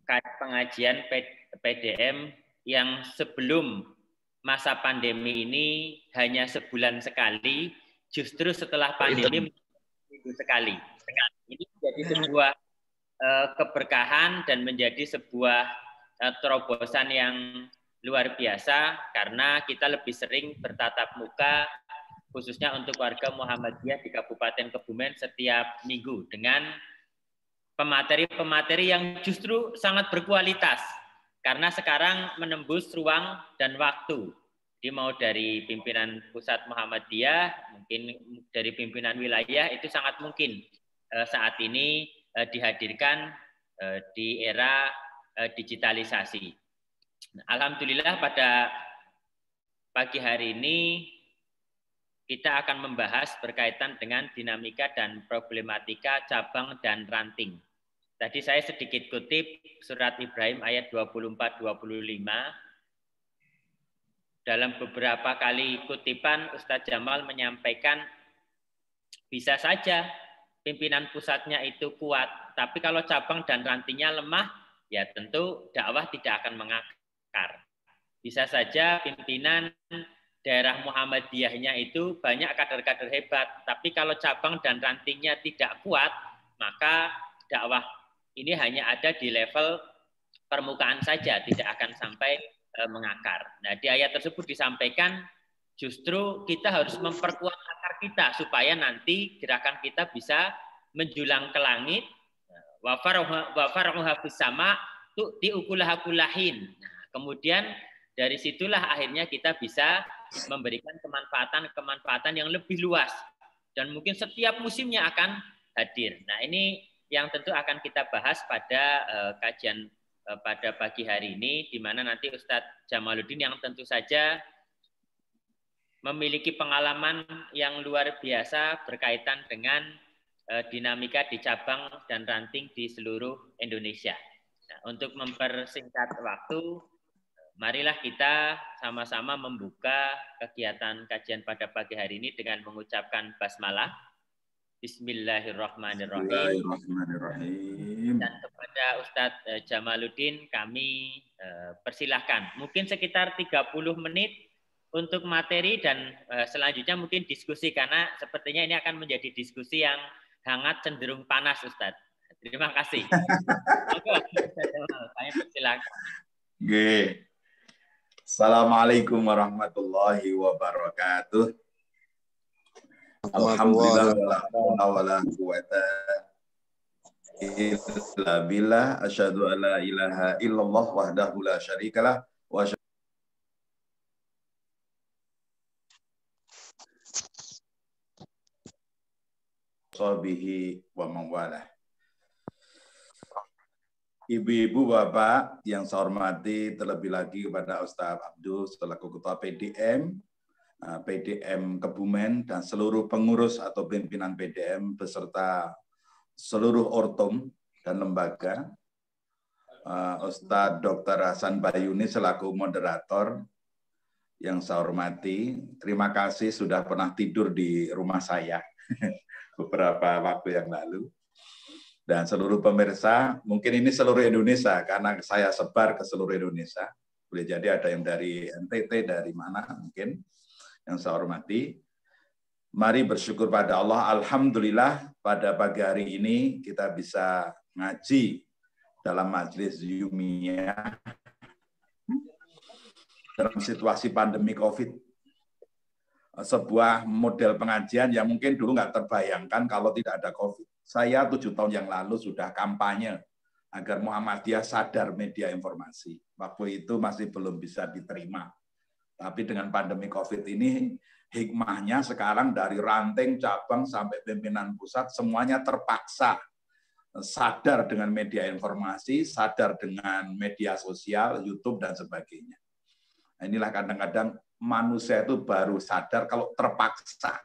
pengajian PDM yang sebelum masa pandemi ini hanya sebulan sekali, justru setelah pandemi minggu sekali. Ini menjadi sebuah keberkahan dan menjadi sebuah terobosan yang luar biasa karena kita lebih sering bertatap muka khususnya untuk warga Muhammadiyah di Kabupaten Kebumen setiap minggu dengan pemateri-pemateri yang justru sangat berkualitas karena sekarang menembus ruang dan waktu. Jadi mau dari pimpinan pusat Muhammadiyah, mungkin dari pimpinan wilayah itu sangat mungkin saat ini dihadirkan di era digitalisasi. Alhamdulillah pada pagi hari ini kita akan membahas berkaitan dengan dinamika dan problematika cabang dan ranting. Tadi saya sedikit kutip surat Ibrahim ayat 24-25. Dalam beberapa kali kutipan Ustadz Jamal menyampaikan bisa saja pimpinan pusatnya itu kuat, tapi kalau cabang dan rantingnya lemah, ya tentu dakwah tidak akan mengakar. Bisa saja pimpinan daerah Muhammadiyahnya itu banyak kader-kader hebat, tapi kalau cabang dan rantingnya tidak kuat, maka dakwah ini hanya ada di level permukaan saja, tidak akan sampai mengakar. Nah, di ayat tersebut disampaikan justru kita harus memperkuat akar kita supaya nanti gerakan kita bisa menjulang ke langit. Wa faruha fis sama diukulaha kulahin. Nah, kemudian dari situlah akhirnya kita bisa memberikan kemanfaatan yang lebih luas dan mungkin setiap musimnya akan hadir. Nah, ini yang tentu akan kita bahas pada kajian pada pagi hari ini, di mana nanti Ustadz Jamaluddin yang tentu saja memiliki pengalaman yang luar biasa berkaitan dengan dinamika di cabang dan ranting di seluruh Indonesia. Nah, untuk mempersingkat waktu, marilah kita sama-sama membuka kegiatan kajian pada pagi hari ini dengan mengucapkan basmalah. Bismillahirrahmanirrahim. Dan kepada Ustadz Jamaluddin kami persilahkan. Mungkin sekitar 30 menit untuk materi dan selanjutnya mungkin diskusi karena sepertinya ini akan menjadi diskusi yang hangat cenderung panas Ustadz. Terima kasih. Saya persilahkan. Assalamualaikum warahmatullahi wabarakatuh. Alhamdulillah wala quwata illa billah asyhadu an la ilaha illallah wahdahu la syarikalah wa sahbihi wa mawalah. Ibu-ibu, bapak yang saya hormati, terlebih lagi kepada Ustaz Abdul selaku Ketua PDM Kebumen dan seluruh pengurus atau pimpinan PDM beserta seluruh ortom dan lembaga, Ustadz Dr. Hasan Bayuni selaku moderator yang saya hormati, terima kasih sudah pernah tidur di rumah saya beberapa waktu yang lalu. Dan seluruh pemirsa, mungkin ini seluruh Indonesia karena saya sebar ke seluruh Indonesia. Boleh jadi ada yang dari NTT, dari mana mungkin. Yang saya hormati, mari bersyukur pada Allah. Alhamdulillah pada pagi hari ini kita bisa ngaji dalam majelis Yumiyah dalam situasi pandemi COVID. Sebuah model pengajian yang mungkin dulu nggak terbayangkan kalau tidak ada COVID. Saya 7 tahun yang lalu sudah kampanye agar Muhammadiyah sadar media informasi. Waktu itu masih belum bisa diterima. Tapi dengan pandemi COVID ini, hikmahnya sekarang dari ranting, cabang, sampai pimpinan pusat, semuanya terpaksa sadar dengan media informasi, sadar dengan media sosial, YouTube, dan sebagainya. Inilah kadang-kadang manusia itu baru sadar kalau terpaksa.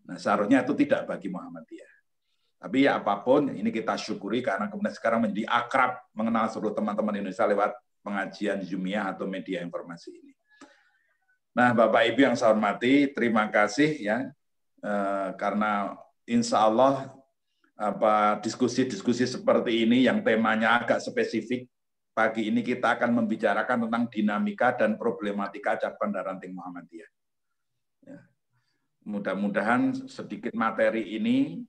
Nah, seharusnya itu tidak bagi Muhammadiyah. Tapi ya apapun, ini kita syukuri karena kemudian sekarang menjadi akrab mengenal seluruh teman-teman Indonesia lewat pengajian Yumiyah atau media informasi ini. Nah, Bapak Ibu yang saya hormati, terima kasih ya karena insya Allah diskusi-diskusi seperti ini yang temanya agak spesifik. Pagi ini kita akan membicarakan tentang dinamika dan problematika cabang dan ranting Muhammadiyah. Ya. Mudah-mudahan sedikit materi ini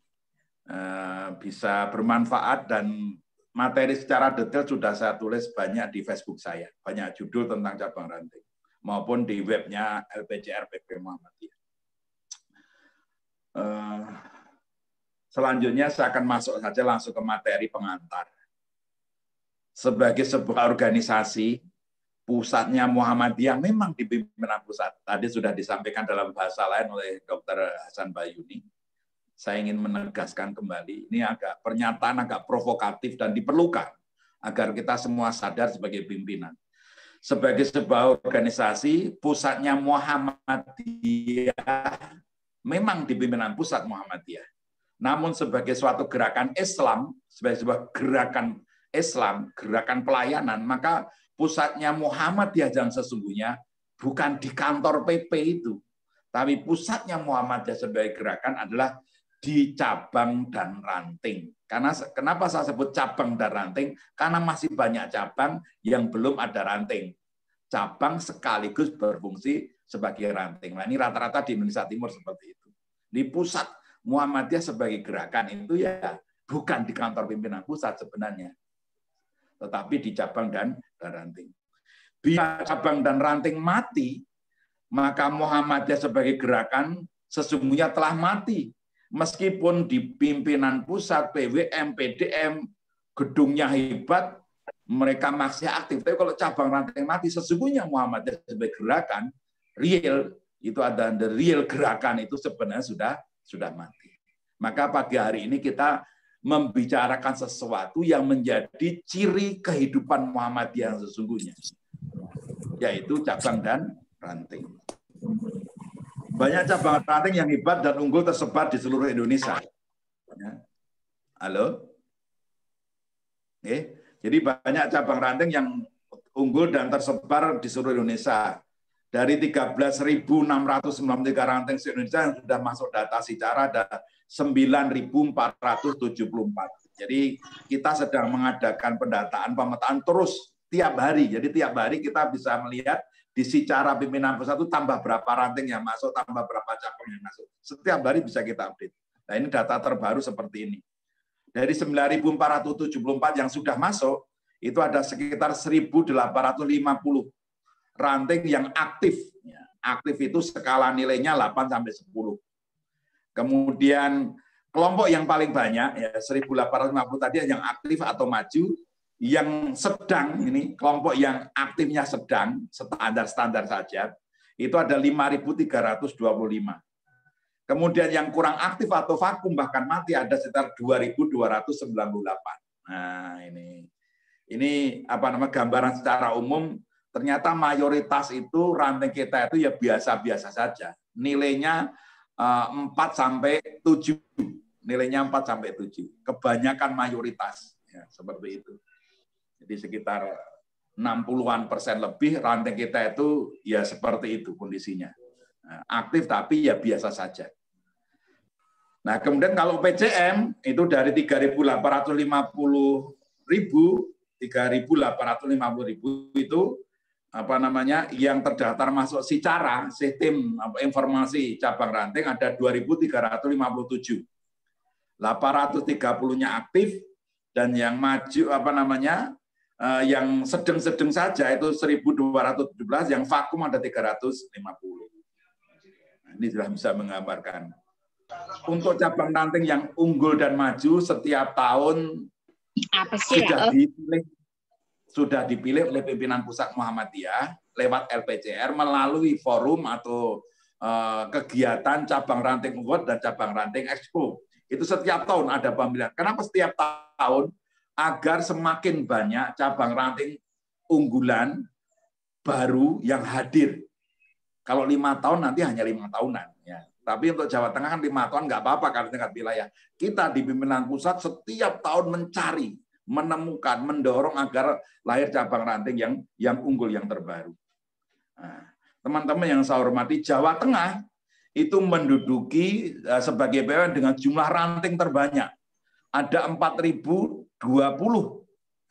bisa bermanfaat, dan materi secara detail sudah saya tulis banyak di Facebook saya, banyak judul tentang cabang ranting maupun di webnya LPCR PP Muhammadiyah. Selanjutnya saya akan masuk saja langsung ke materi pengantar. Sebagai sebuah organisasi, pusatnya Muhammadiyah memang di pimpinan pusat. Tadi sudah disampaikan dalam bahasa lain oleh Dr. Hasan Bayuni. Saya ingin menegaskan kembali, ini agak pernyataan agak provokatif dan diperlukan agar kita semua sadar sebagai pimpinan. Sebagai sebuah organisasi, pusatnya Muhammadiyah memang di pimpinan pusat Muhammadiyah. Namun sebagai suatu gerakan Islam, sebagai sebuah gerakan Islam, gerakan pelayanan, maka pusatnya Muhammadiyah yang sesungguhnya bukan di kantor PP itu. Tapi pusatnya Muhammadiyah sebagai gerakan adalah di cabang dan ranting. Karena kenapa saya sebut cabang dan ranting? Karena masih banyak cabang yang belum ada ranting. Cabang sekaligus berfungsi sebagai ranting. Nah, ini rata-rata di Indonesia Timur seperti itu. Di pusat Muhammadiyah sebagai gerakan itu ya bukan di kantor pimpinan pusat sebenarnya, tetapi di cabang dan ranting. Bila cabang dan ranting mati, maka Muhammadiyah sebagai gerakan sesungguhnya telah mati. Meskipun di pimpinan pusat, PWM, PDM, gedungnya hebat, mereka masih aktif. Tapi kalau cabang ranting mati, sesungguhnya Muhammadiyah sebagai gerakan real, itu ada the real gerakan itu sebenarnya sudah mati. Maka pagi hari ini kita membicarakan sesuatu yang menjadi ciri kehidupan Muhammadiyah yang sesungguhnya, yaitu cabang dan ranting. Banyak cabang ranting yang hebat dan unggul tersebar di seluruh Indonesia. Halo? Jadi banyak cabang ranting yang unggul dan tersebar di seluruh Indonesia. Dari 13.693 ranting di Indonesia yang sudah masuk data Sicara ada 9.474. Jadi kita sedang mengadakan pendataan pemetaan terus tiap hari. Jadi tiap hari kita bisa melihat di Sicara pimpinan pusat itu tambah berapa ranting yang masuk, tambah berapa cabang yang masuk. Setiap hari bisa kita update. Nah, ini data terbaru seperti ini. Dari 9.474 yang sudah masuk, itu ada sekitar 1.850 ranting yang aktif. Aktif itu skala nilainya 8-10. Kemudian kelompok yang paling banyak, ya 1.850 tadi yang aktif atau maju, yang sedang, ini kelompok yang aktifnya sedang, standar saja, itu ada 5.325. Kemudian yang kurang aktif atau vakum bahkan mati ada sekitar 2.298. Nah, ini gambaran secara umum. Ternyata mayoritas itu ranting kita itu ya biasa-biasa saja. Nilainya 4-7. Nilainya 4-7. Kebanyakan mayoritas ya, seperti itu. Jadi sekitar 60% lebih ranting kita itu ya seperti itu kondisinya. Aktif tapi ya biasa saja. Nah, kemudian kalau PCM itu dari 3.850.000 itu yang terdaftar masuk Sicara, sistem informasi cabang ranting ada 2.357. 830-nya aktif dan yang maju yang sedang-sedang saja itu 1.217, yang vakum ada 350. Nah, ini sudah bisa menggambarkan. Untuk cabang ranting yang unggul dan maju setiap tahun sudah dipilih oleh pimpinan pusat Muhammadiyah lewat LPCR melalui forum atau kegiatan cabang ranting award dan cabang ranting expo. Itu setiap tahun ada pemilihan. Kenapa setiap tahun? Agar semakin banyak cabang ranting unggulan baru yang hadir. Kalau 5 tahun nanti hanya 5 tahunan. Ya. Tapi untuk Jawa Tengah kan 5 tahun nggak apa-apa karena tingkat wilayah. Kita di pimpinan pusat setiap tahun mencari, menemukan, mendorong agar lahir cabang ranting yang unggul, yang terbaru. Nah, teman-teman yang saya hormati, Jawa Tengah itu menduduki sebagai PWN dengan jumlah ranting terbanyak. ada 4.020.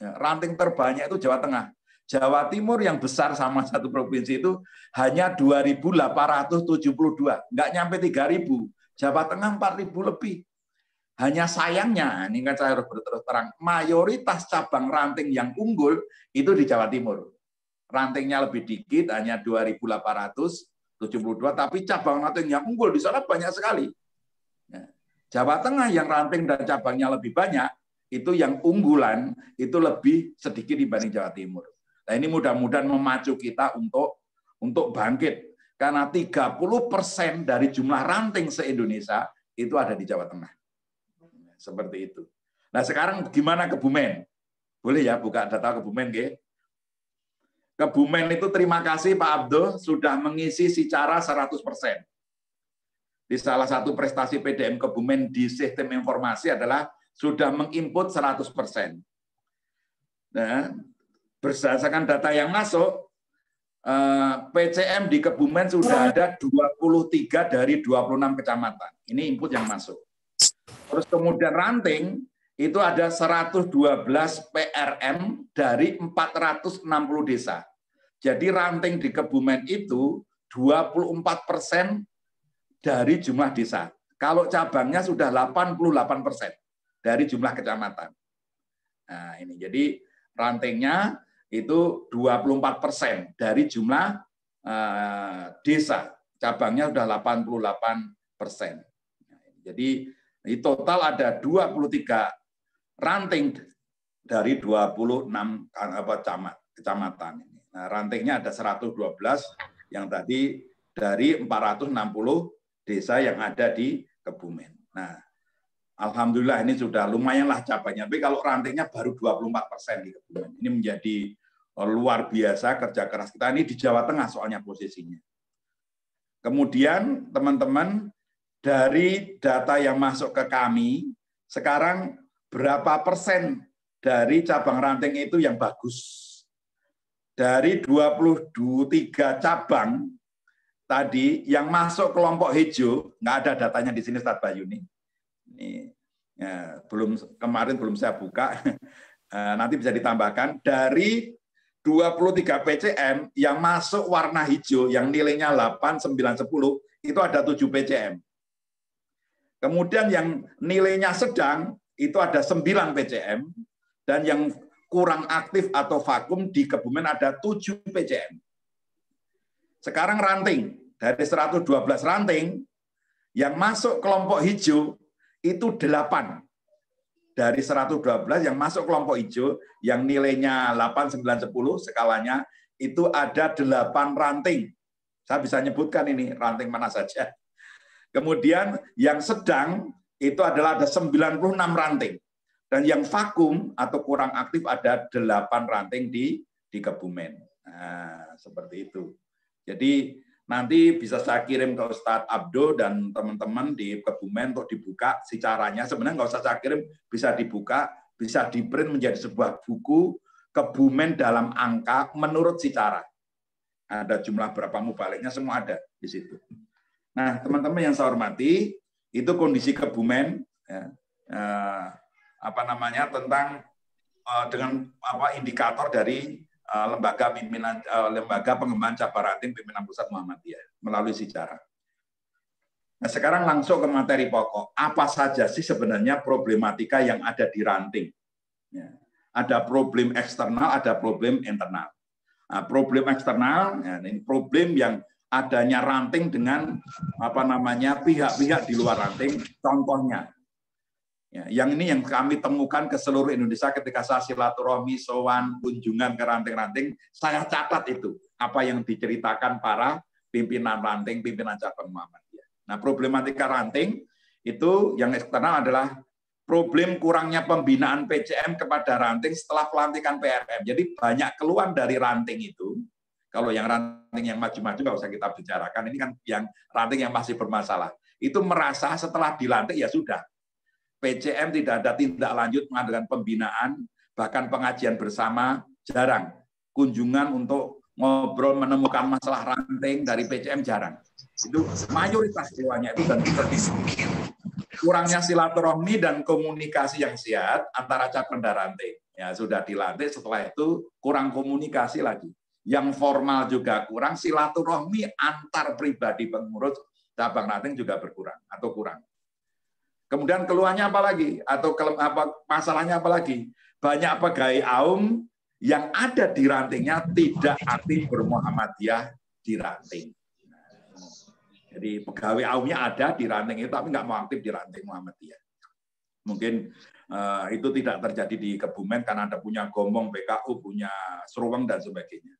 Ya, ranting terbanyak itu Jawa Tengah. Jawa Timur yang besar sama satu provinsi itu hanya 2.872, nggak nyampe 3.000. Jawa Tengah 4.000 lebih. Hanya sayangnya, ini kan saya harus berterus terang, mayoritas cabang ranting yang unggul itu di Jawa Timur. Rantingnya lebih dikit, hanya 2.872, tapi cabang ranting yang unggul di sana banyak sekali. Jawa Tengah yang ranting dan cabangnya lebih banyak, itu yang unggulan itu lebih sedikit dibanding Jawa Timur. Nah, ini mudah-mudahan memacu kita untuk bangkit. Karena 30% dari jumlah ranting se-Indonesia itu ada di Jawa Tengah. Seperti itu. Nah, sekarang gimana Kebumen? Boleh ya buka data Kebumen, Ge? Kebumen itu terima kasih Pak Abdul sudah mengisi secara 100%. Di salah satu prestasi PDM Kebumen di sistem informasi adalah sudah menginput 100%. Nah, berdasarkan data yang masuk, PCM di Kebumen sudah ada 23 dari 26 kecamatan. Ini input yang masuk. Terus kemudian ranting itu ada 112 PRM dari 460 desa. Jadi ranting di Kebumen itu 24% dari jumlah desa. Kalau cabangnya sudah 88% dari jumlah kecamatan. Nah, ini jadi rantingnya itu 24% dari jumlah desa. Cabangnya sudah 88%. Jadi di total ada 23 ranting dari 26 kecamatan. Nah, rantingnya ada 112 yang tadi dari 460 desa yang ada di Kebumen. Nah, alhamdulillah ini sudah lumayanlah cabangnya. Tapi kalau rantingnya baru 24% di Kebumen. Ini menjadi luar biasa kerja keras kita. Ini di Jawa Tengah soalnya posisinya. Kemudian teman-teman, dari data yang masuk ke kami, sekarang berapa persen dari cabang ranting itu yang bagus? Dari 23 cabang tadi yang masuk kelompok hijau, nggak ada datanya di sini Ustaz Bayu nih. Ini ya, kemarin belum saya buka, nanti bisa ditambahkan. Dari 23 PCM yang masuk warna hijau, yang nilainya 8, 9, 10, itu ada 7 PCM. Kemudian yang nilainya sedang itu ada 9 PCM, dan yang kurang aktif atau vakum di Kebumen ada 7 PCM. Sekarang ranting, dari 112 ranting, yang masuk kelompok hijau itu 8. Dari 112 yang masuk kelompok hijau, yang nilainya 8, 9, 10, skalanya, itu ada 8 ranting. Saya bisa nyebutkan ini, ranting mana saja. Kemudian yang sedang itu adalah ada 96 ranting. Dan yang vakum atau kurang aktif ada 8 ranting di Kebumen. Nah, seperti itu. Jadi nanti bisa saya kirim ke Ustadz Abdo dan teman-teman di Kebumen untuk dibuka si caranya. Sebenarnya nggak usah saya kirim, bisa dibuka, bisa di-print menjadi sebuah buku Kebumen dalam angka menurut si cara. Ada jumlah berapa mubaliknya, semua ada di situ. Nah, teman-teman yang saya hormati, itu kondisi Kebumen, ya, tentang dengan indikator dari lembaga pengembangan cabang ranting pimpinan pusat Muhammadiyah melalui sejarah. Nah, sekarang langsung ke materi pokok. Apa saja sih sebenarnya problematika yang ada di ranting? Ya, ada problem eksternal, ada problem internal. Nah, problem eksternal, ya, ini problem yang adanya ranting dengan pihak-pihak di luar ranting. Contohnya, ya, yang ini yang kami temukan ke seluruh Indonesia ketika saya silaturahmi, sowan, kunjungan ke ranting-ranting, saya catat itu apa yang diceritakan para pimpinan ranting, pimpinan cabang Muhammadiyah. Nah, problematika ranting itu yang eksternal adalah problem kurangnya pembinaan PCM kepada ranting setelah pelantikan PRM. Jadi banyak keluhan dari ranting itu. Kalau yang ranting yang maju-maju nggak usah kita bicarakan. Ini kan yang ranting yang masih bermasalah. Itu merasa setelah dilantik ya sudah. PCM tidak ada tindak lanjut mengadakan pembinaan, bahkan pengajian bersama jarang. Kunjungan untuk ngobrol menemukan masalah ranting dari PCM jarang. Itu mayoritas keluhannya itu dan kurangnya silaturahmi dan komunikasi yang sehat antara cabang dan ranting. Ya, sudah dilatih, setelah itu kurang komunikasi lagi. Yang formal juga kurang, silaturahmi antar pribadi pengurus cabang ranting juga berkurang atau kurang. Kemudian keluhannya apa lagi? Atau masalahnya apa lagi? Banyak pegawai AUM yang ada di rantingnya tidak aktif bermuhammadiyah di ranting. Jadi pegawai AUM-nya ada di ranting itu, tapi nggak mau aktif di ranting Muhammadiyah. Mungkin itu tidak terjadi di Kebumen karena Anda punya Gombong, PKU, punya Seruweng, dan sebagainya.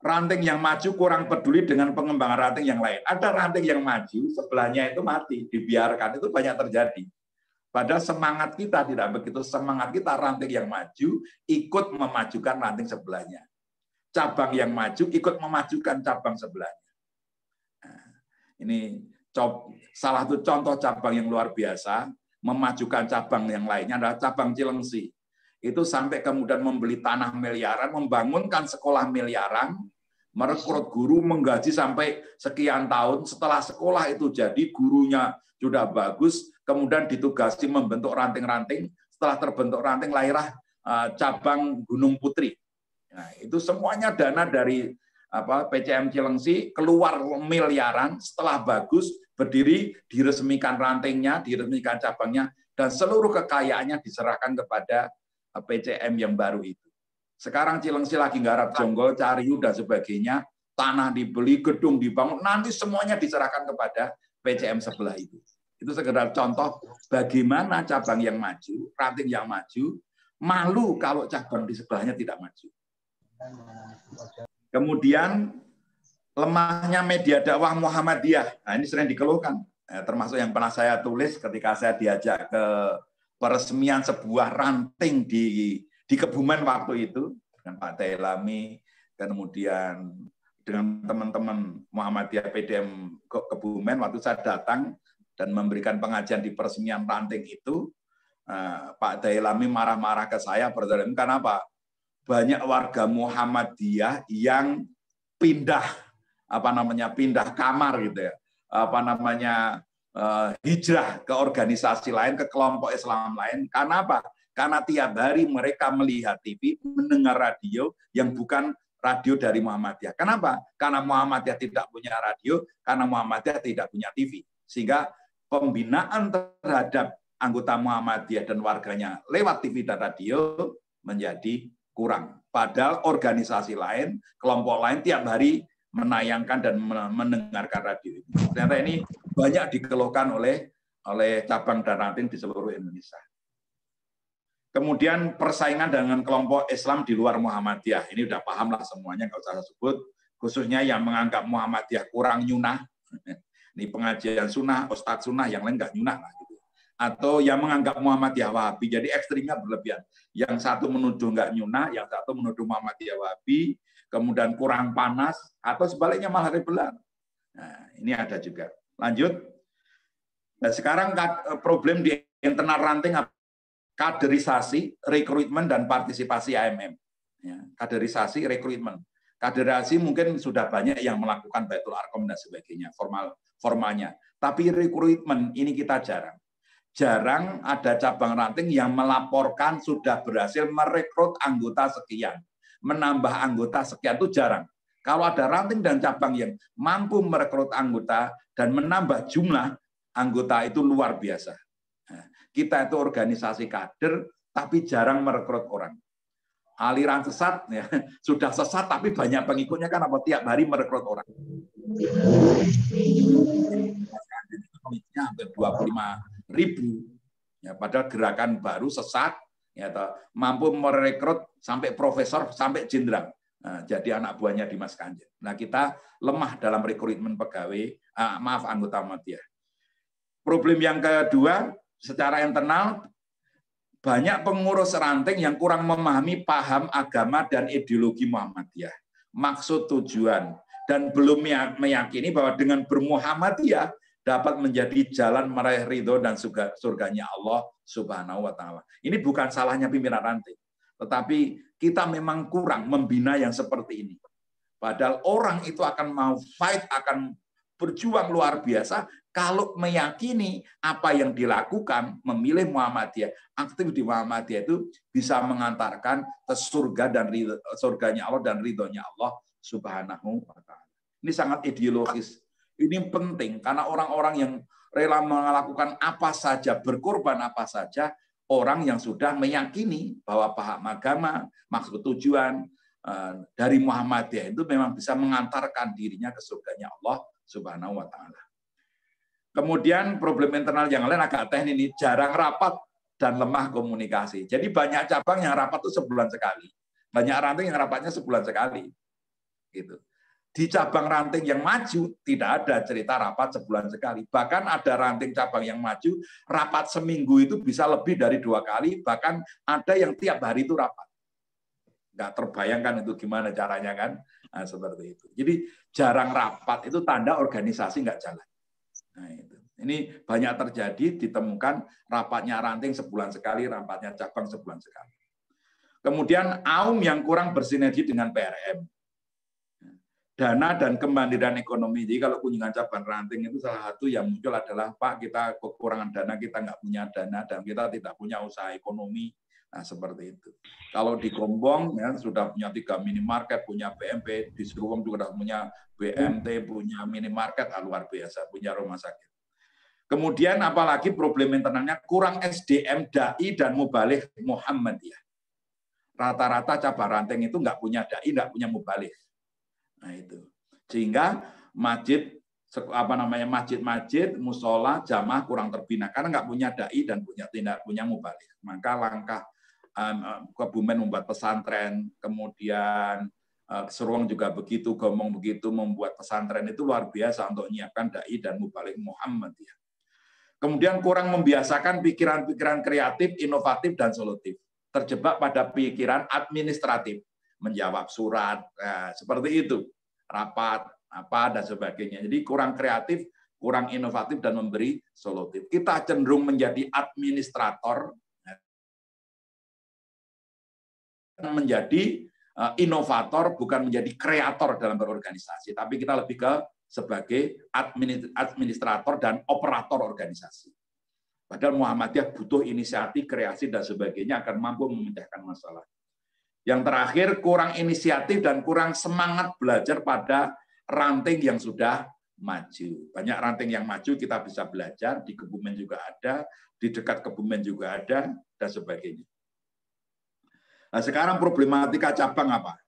Ranting yang maju kurang peduli dengan pengembangan ranting yang lain. Ada ranting yang maju, sebelahnya itu mati, dibiarkan. Itu banyak terjadi. Padahal semangat kita tidak begitu. Semangat kita ranting yang maju ikut memajukan ranting sebelahnya. Cabang yang maju ikut memajukan cabang sebelahnya. Ini salah satu contoh cabang yang luar biasa, memajukan cabang yang lainnya adalah cabang Cilengsi. Itu sampai kemudian membeli tanah miliaran, membangunkan sekolah miliaran, merekrut guru, menggaji sampai sekian tahun. Setelah sekolah itu jadi, gurunya sudah bagus, kemudian ditugasi membentuk ranting-ranting. Setelah terbentuk ranting, lahirlah cabang Gunung Putri. Nah, itu semuanya dana dari PCM Cilengsi, keluar miliaran, setelah bagus, berdiri, diresmikan rantingnya, diresmikan cabangnya, dan seluruh kekayaannya diserahkan kepada PCM yang baru itu. Sekarang Cilengsi lagi nggarap Jonggol, Cariu, dan sebagainya, tanah dibeli, gedung dibangun, nanti semuanya diserahkan kepada PCM sebelah itu. Itu sekedar contoh bagaimana cabang yang maju, ranting yang maju, malu kalau cabang di sebelahnya tidak maju. Kemudian lemahnya media dakwah Muhammadiyah. Nah, ini sering dikeluhkan. Termasuk yang pernah saya tulis ketika saya diajak ke peresmian sebuah ranting di Kebumen waktu itu dengan Pak Dailami, kemudian dengan teman-teman Muhammadiyah PDM Kebumen. Waktu saya datang dan memberikan pengajian di peresmian ranting itu, Pak Dailami marah-marah ke saya, kenapa? Banyak warga Muhammadiyah yang pindah kamar gitu ya, hijrah ke organisasi lain, ke kelompok Islam lain. Karena apa? Karena tiap hari mereka melihat TV, mendengar radio yang bukan radio dari Muhammadiyah. Kenapa? Karena Muhammadiyah tidak punya radio, karena Muhammadiyah tidak punya TV. Sehingga pembinaan terhadap anggota Muhammadiyah dan warganya lewat TV dan radio menjadi kurang. Padahal organisasi lain, kelompok lain tiap hari menayangkan dan mendengarkan radio ini. Ternyata ini banyak dikeluhkan oleh cabang dan ranting di seluruh Indonesia. Kemudian persaingan dengan kelompok Islam di luar Muhammadiyah. Ini udah paham lah semuanya, nggak usah sebut. Khususnya yang menganggap Muhammadiyah kurang nyunah. Ini pengajian sunnah, ustadz sunnah, yang lain nggak nyunah lah. Atau yang menganggap Muhammadiyah Wahabi, jadi ekstrimnya berlebihan. Yang satu menuduh nggak nyunah, yang satu menuduh Muhammadiyah Wahabi, kemudian kurang panas, atau sebaliknya malah rebelan. Nah, ini ada juga. Lanjut. Nah, sekarang problem di internal ranting, kaderisasi, rekrutmen, dan partisipasi AMM. Ya, kaderisasi, rekrutmen. Kaderisasi mungkin sudah banyak yang melakukan Baitul Arqam dan sebagainya, formalnya. Tapi rekrutmen ini kita jarang. Jarang ada cabang ranting yang melaporkan sudah berhasil merekrut anggota sekian. Menambah anggota sekian itu jarang. Kalau ada ranting dan cabang yang mampu merekrut anggota dan menambah jumlah anggota itu luar biasa. Nah, kita itu organisasi kader, tapi jarang merekrut orang. Aliran sesat, ya, sudah sesat tapi banyak pengikutnya kan apa? Tiap hari merekrut orang. Hampir 25.000. Ya, padahal gerakan baru sesat, ya, mampu merekrut sampai profesor, sampai jenderal. Nah, jadi anak buahnya Dimas Kanjeng. Nah, kita lemah dalam rekrutmen pegawai, anggota Muhammadiyah. Problem yang kedua, secara internal, banyak pengurus ranting yang kurang memahami paham agama dan ideologi Muhammadiyah, maksud tujuan, dan belum meyakini bahwa dengan bermuhammadiyah dapat menjadi jalan meraih ridho dan surganya Allah Subhanahu wa Ta'ala. Ini bukan salahnya pimpinan ranting, tetapi kita memang kurang membina yang seperti ini. Padahal orang itu akan mau fight, akan berjuang luar biasa Kalau meyakini apa yang dilakukan, memilih Muhammadiyah, aktif di Muhammadiyah itu bisa mengantarkan ke surga dan surganya Allah dan ridhonya Allah Subhanahu wa Ta'ala. Ini sangat ideologis. Ini penting karena orang-orang yang rela melakukan apa saja, berkorban apa saja, orang yang sudah meyakini bahwa paham agama, maksud tujuan dari Muhammadiyah itu memang bisa mengantarkan dirinya ke surganya Allah Subhanahu wa Ta'ala. Kemudian problem internal yang lain agak teknis ini, jarang rapat dan lemah komunikasi. Jadi banyak cabang yang rapat itu sebulan sekali. Banyak ranting yang rapatnya sebulan sekali. Gitu. Di cabang ranting yang maju tidak ada cerita rapat sebulan sekali. Bahkan ada ranting cabang yang maju, rapat seminggu itu bisa lebih dari 2 kali, bahkan ada yang tiap hari itu rapat. Nggak terbayangkan itu gimana caranya kan? Nah, seperti itu. Jadi jarang rapat itu tanda organisasi nggak jalan. Nah, itu. Ini banyak terjadi, ditemukan rapatnya ranting sebulan sekali, rapatnya cabang sebulan sekali. Kemudian AUM yang kurang bersinergi dengan PRM. Dana dan kemandirian ekonomi. Jadi kalau kunjungan cabang ranting itu salah satu yang muncul adalah, Pak, kita kekurangan dana, kita nggak punya dana, dan kita tidak punya usaha ekonomi. Nah, seperti itu. Kalau di Gombong ya, sudah punya 3 minimarket, punya BMP, di Seruweng juga sudah punya BMT, punya minimarket, luar biasa, punya rumah sakit. Kemudian apalagi problem internalnya, kurang SDM dai dan mubaligh Muhammadiyah. Rata-rata cabang ranting itu nggak punya dai, nggak punya mubaligh. Nah, itu. Sehingga masjid-masjid, musola, jamaah kurang terbina karena nggak punya dai dan tidak punya mubaligh. Maka langkah Kebumen membuat pesantren, kemudian Seruweng juga begitu, Gombong begitu, membuat pesantren itu luar biasa untuk menyiapkan dai dan mubaligh Muhammadiyah. Kemudian kurang membiasakan pikiran-pikiran kreatif, inovatif, dan solutif. Terjebak pada pikiran administratif, menjawab surat, seperti itu, rapat, apa, dan sebagainya. Jadi kurang kreatif, kurang inovatif, dan memberi solutif. Kita cenderung menjadi administrator, menjadi inovator, bukan menjadi kreator dalam berorganisasi, tapi kita lebih ke sebagai administrator dan operator organisasi. Padahal Muhammadiyah butuh inisiatif, kreasi, dan sebagainya akan mampu memecahkan masalah. Yang terakhir, kurang inisiatif dan kurang semangat belajar pada ranting yang sudah maju. Banyak ranting yang maju kita bisa belajar, di Kebumen juga ada, di dekat Kebumen juga ada, dan sebagainya. Nah, sekarang problematika cabang apa?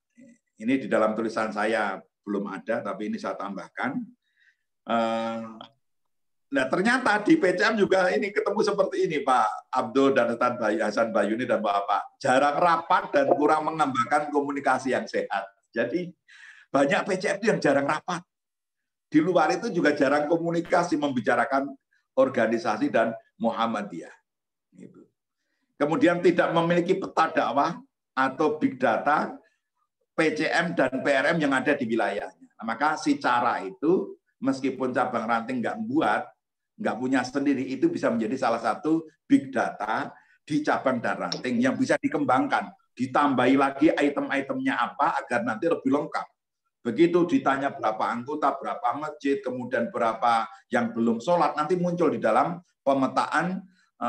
Ini di dalam tulisan saya belum ada, tapi ini saya tambahkan. Nah, ternyata di PCM juga ini ketemu seperti ini, Pak Abdul dan Ustaz Hasan Bayuni dan Bapak. Jarang rapat dan kurang mengembangkan komunikasi yang sehat. Jadi banyak PCM itu yang jarang rapat. Di luar itu juga jarang komunikasi, membicarakan organisasi dan Muhammadiyah. Kemudian tidak memiliki peta dakwah atau big data PCM dan PRM yang ada di wilayahnya. Nah, maka si cara itu, meskipun cabang ranting nggak punya sendiri, itu bisa menjadi salah satu big data di cabang dan ranting yang bisa dikembangkan. Ditambahi lagi item-itemnya apa agar nanti lebih lengkap. Begitu ditanya berapa anggota, berapa masjid, kemudian berapa yang belum sholat, nanti muncul di dalam pemetaan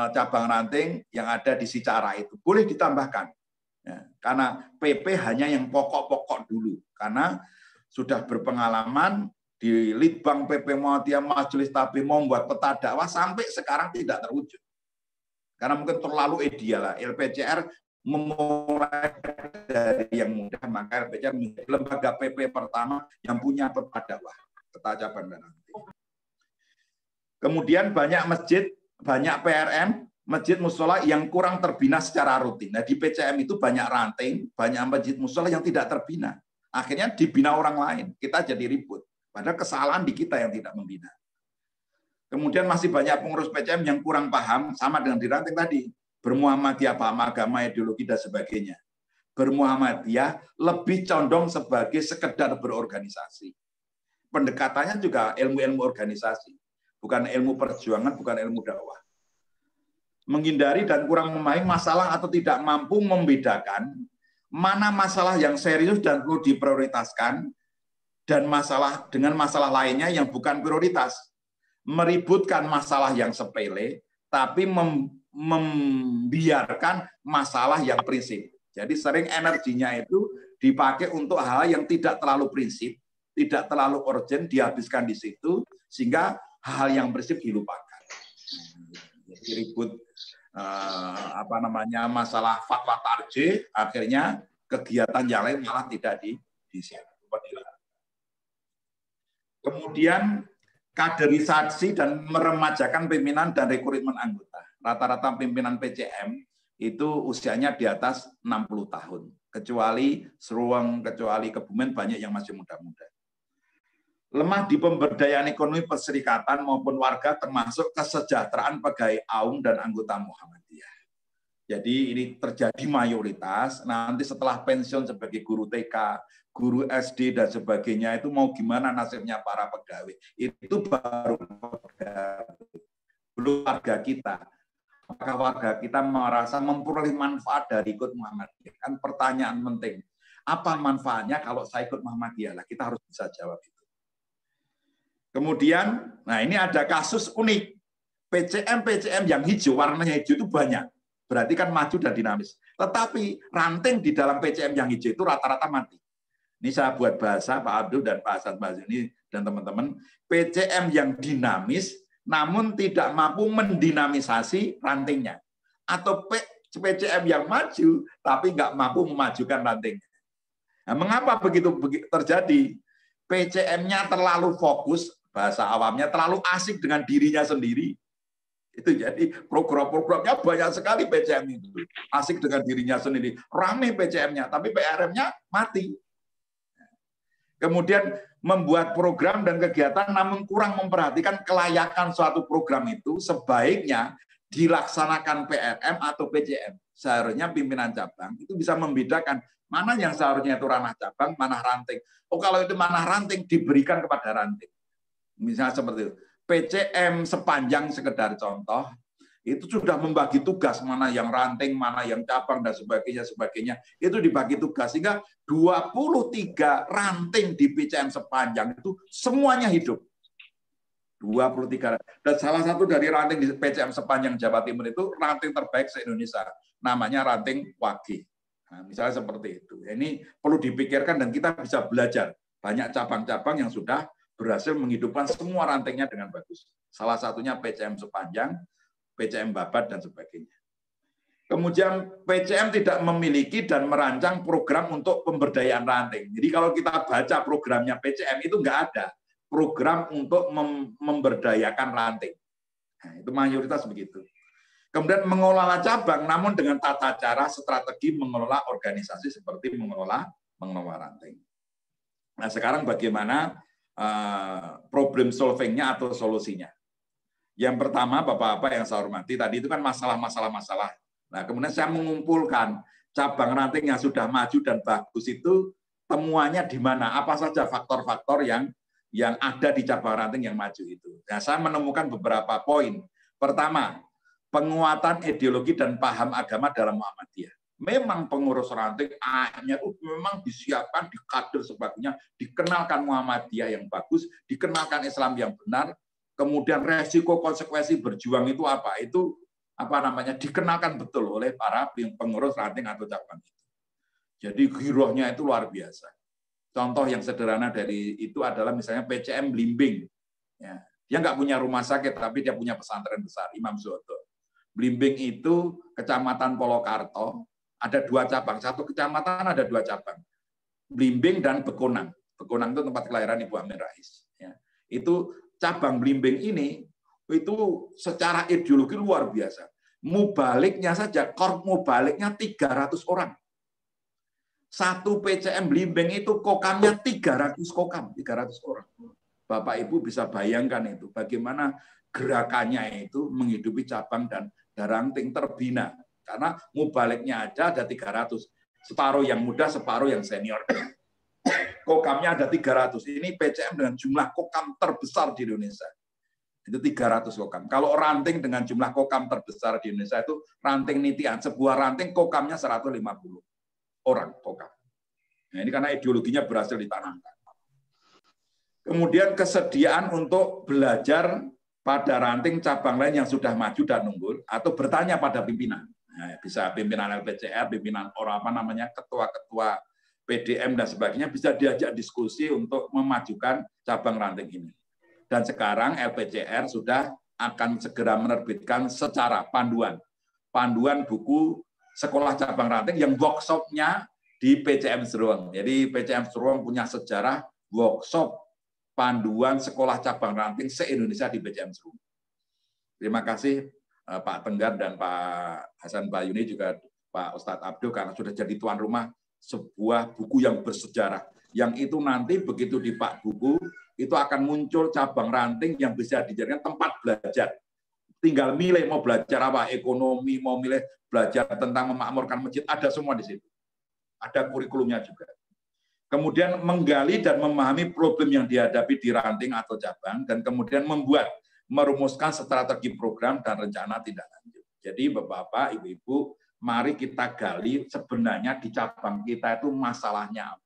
cabang ranting yang ada di si cara itu. Boleh ditambahkan. Ya, karena PP hanya yang pokok-pokok dulu. Karena sudah berpengalaman di Litbang PP Muhammadiyah Majelis Tabligh membuat peta dakwah sampai sekarang tidak terwujud. Karena mungkin terlalu ideal lah. LPCR memulai dari yang mudah, maka LPCR menjadi lembaga PP pertama yang punya peta dakwah, peta cabang dan ranting. Kemudian banyak masjid, banyak PRM, masjid musola yang kurang terbina secara rutin. Nah, di PCM itu banyak ranting, banyak masjid musola yang tidak terbina. Akhirnya dibina orang lain. Kita jadi ribut. Padahal kesalahan di kita yang tidak membina. Kemudian masih banyak pengurus PCM yang kurang paham, sama dengan di ranting tadi. Bermuhammadiyah, paham agama, ideologi, dan sebagainya. Bermuhammadiyah lebih condong sebagai sekedar berorganisasi. Pendekatannya juga ilmu-ilmu organisasi. Bukan ilmu perjuangan, bukan ilmu dakwah. Menghindari dan kurang memahami masalah atau tidak mampu membedakan mana masalah yang serius dan perlu diprioritaskan dan masalah dengan masalah lainnya yang bukan prioritas. meributkan masalah yang sepele, tapi membiarkan masalah yang prinsip. Jadi sering energinya itu dipakai untuk hal yang tidak terlalu prinsip, tidak terlalu urgent, dihabiskan di situ, sehingga hal yang prinsip dilupakan. Jadi ribut masalah fatwa tarjih, akhirnya kegiatan yang lain malah tidak disiapkan. Kemudian kaderisasi dan meremajakan pimpinan dan rekrutmen anggota. Rata-rata pimpinan PCM itu usianya di atas 60 tahun. Kecuali Seruang, kecuali Kebumen banyak yang masih muda-muda. Lemah di pemberdayaan ekonomi perserikatan maupun warga termasuk kesejahteraan pegawai AUM dan anggota Muhammadiyah. Jadi ini terjadi mayoritas, nanti setelah pensiun sebagai guru TK, guru SD dan sebagainya itu mau gimana nasibnya para pegawai. Itu baru belum warga kita. Apakah warga kita merasa memperoleh manfaat dari ikut Muhammadiyah? Kan pertanyaan penting. Apa manfaatnya kalau saya ikut Muhammadiyah? Lah, kita harus bisa jawab itu. Kemudian, nah ini ada kasus unik. PCM yang hijau, warnanya hijau itu banyak. Berarti kan maju dan dinamis. Tetapi ranting di dalam PCM yang hijau itu rata-rata mati. Ini saya buat bahasa Pak Abdul dan Pak Hasan Bazuni dan teman-teman. PCM yang dinamis namun tidak mampu mendinamisasi rantingnya. Atau PCM yang maju tapi nggak mampu memajukan rantingnya. Nah, mengapa begitu terjadi? PCM-nya terlalu fokus, bahasa awamnya terlalu asik dengan dirinya sendiri. Itu jadi program-programnya banyak sekali PCM itu. Asik dengan dirinya sendiri. Rame PCM-nya, tapi PRM-nya mati. Kemudian membuat program dan kegiatan namun kurang memperhatikan kelayakan suatu program itu sebaiknya dilaksanakan PRM atau PCM. Seharusnya pimpinan cabang itu bisa membedakan mana yang seharusnya itu ranah cabang, mana ranting. Oh kalau itu mana ranting diberikan kepada ranting. Misalnya seperti itu. PCM sepanjang sekedar contoh, itu sudah membagi tugas mana yang ranting, mana yang cabang, dan sebagainya. Itu dibagi tugas, sehingga 23 ranting di PCM sepanjang itu semuanya hidup. 23. Dan salah satu dari ranting di PCM sepanjang Jawa Timur itu ranting terbaik se-Indonesia. Namanya ranting Wagi. Nah, misalnya seperti itu. Ini perlu dipikirkan dan kita bisa belajar. Banyak cabang-cabang yang sudah berhasil menghidupkan semua rantingnya dengan bagus. Salah satunya PCM sepanjang, PCM Babat, dan sebagainya. Kemudian PCM tidak memiliki dan merancang program untuk pemberdayaan ranting. Jadi kalau kita baca programnya PCM itu nggak ada program untuk memberdayakan ranting. Nah, itu mayoritas begitu. Kemudian mengelola cabang, namun dengan tata cara strategi mengelola organisasi seperti mengelola ranting. Nah sekarang bagaimana problem solving-nya atau solusinya? Yang pertama, Bapak-Bapak yang saya hormati, tadi itu kan masalah. Nah, kemudian saya mengumpulkan cabang ranting yang sudah maju dan bagus itu temuannya di mana? Apa saja faktor-faktor yang ada di cabang ranting yang maju itu. Nah, saya menemukan beberapa poin. Pertama, penguatan ideologi dan paham agama dalam Muhammadiyah. Memang pengurus ranting A-nya itu memang disiapkan, dikader sebagainya, dikenalkan Muhammadiyah yang bagus, dikenalkan Islam yang benar. Kemudian resiko konsekuensi berjuang itu apa? Itu dikenalkan betul oleh para pengurus ranting atau cabang itu. Jadi girohnya itu luar biasa. Contoh yang sederhana dari itu adalah misalnya PCM Blimbing. Ya, dia nggak punya rumah sakit, tapi dia punya pesantren besar, Imam Zuhdo. Blimbing itu Kecamatan Polokarto, ada 2 cabang. Satu kecamatan ada 2 cabang. Blimbing dan Bekonang. Bekonang itu tempat kelahiran Ibu Amin Rais. Ya. Itu cabang Blimbing ini itu secara ideologi luar biasa. Mubaliknya saja, korp mubaliknya 300 orang. Satu PCM Blimbing itu kokamnya 300 kokam, 300 orang. Bapak Ibu bisa bayangkan itu, bagaimana gerakannya itu menghidupi cabang dan ranting terbina. Karena mubaliknya ada 300. Separuh yang muda, separuh yang senior. Kokamnya ada 300. Ini PCM dengan jumlah kokam terbesar di Indonesia. Itu 300 kokam. Kalau ranting dengan jumlah kokam terbesar di Indonesia itu ranting nitian. Sebuah ranting kokamnya 150 orang kokam. Nah, ini karena ideologinya berhasil ditanamkan. Kemudian kesediaan untuk belajar pada ranting cabang lain yang sudah maju dan unggul, atau bertanya pada pimpinan. Nah, bisa pimpinan LPCR, pimpinan ketua-ketua PDM dan sebagainya, bisa diajak diskusi untuk memajukan cabang ranting ini. Dan sekarang LPCR sudah akan segera menerbitkan secara panduan buku sekolah cabang ranting yang workshop-nya di PCM Seruang. Jadi PCM Seruang punya sejarah workshop panduan sekolah cabang ranting se-Indonesia di PCM Seruang. Terima kasih Pak Tenggar dan Pak Hasan Bayuni, juga Pak Ustadz Abdul, karena sudah jadi tuan rumah sebuah buku yang bersejarah. Yang itu nanti begitu di Pak buku, itu akan muncul cabang ranting yang bisa dijadikan tempat belajar. Tinggal milih mau belajar apa, ekonomi, mau milih belajar tentang memakmurkan masjid, ada semua di situ. Ada kurikulumnya juga. Kemudian menggali dan memahami problem yang dihadapi di ranting atau cabang, dan kemudian merumuskan strategi program dan rencana tindak lanjut. Jadi Bapak-bapak, Ibu-ibu, mari kita gali sebenarnya di cabang kita itu masalahnya apa.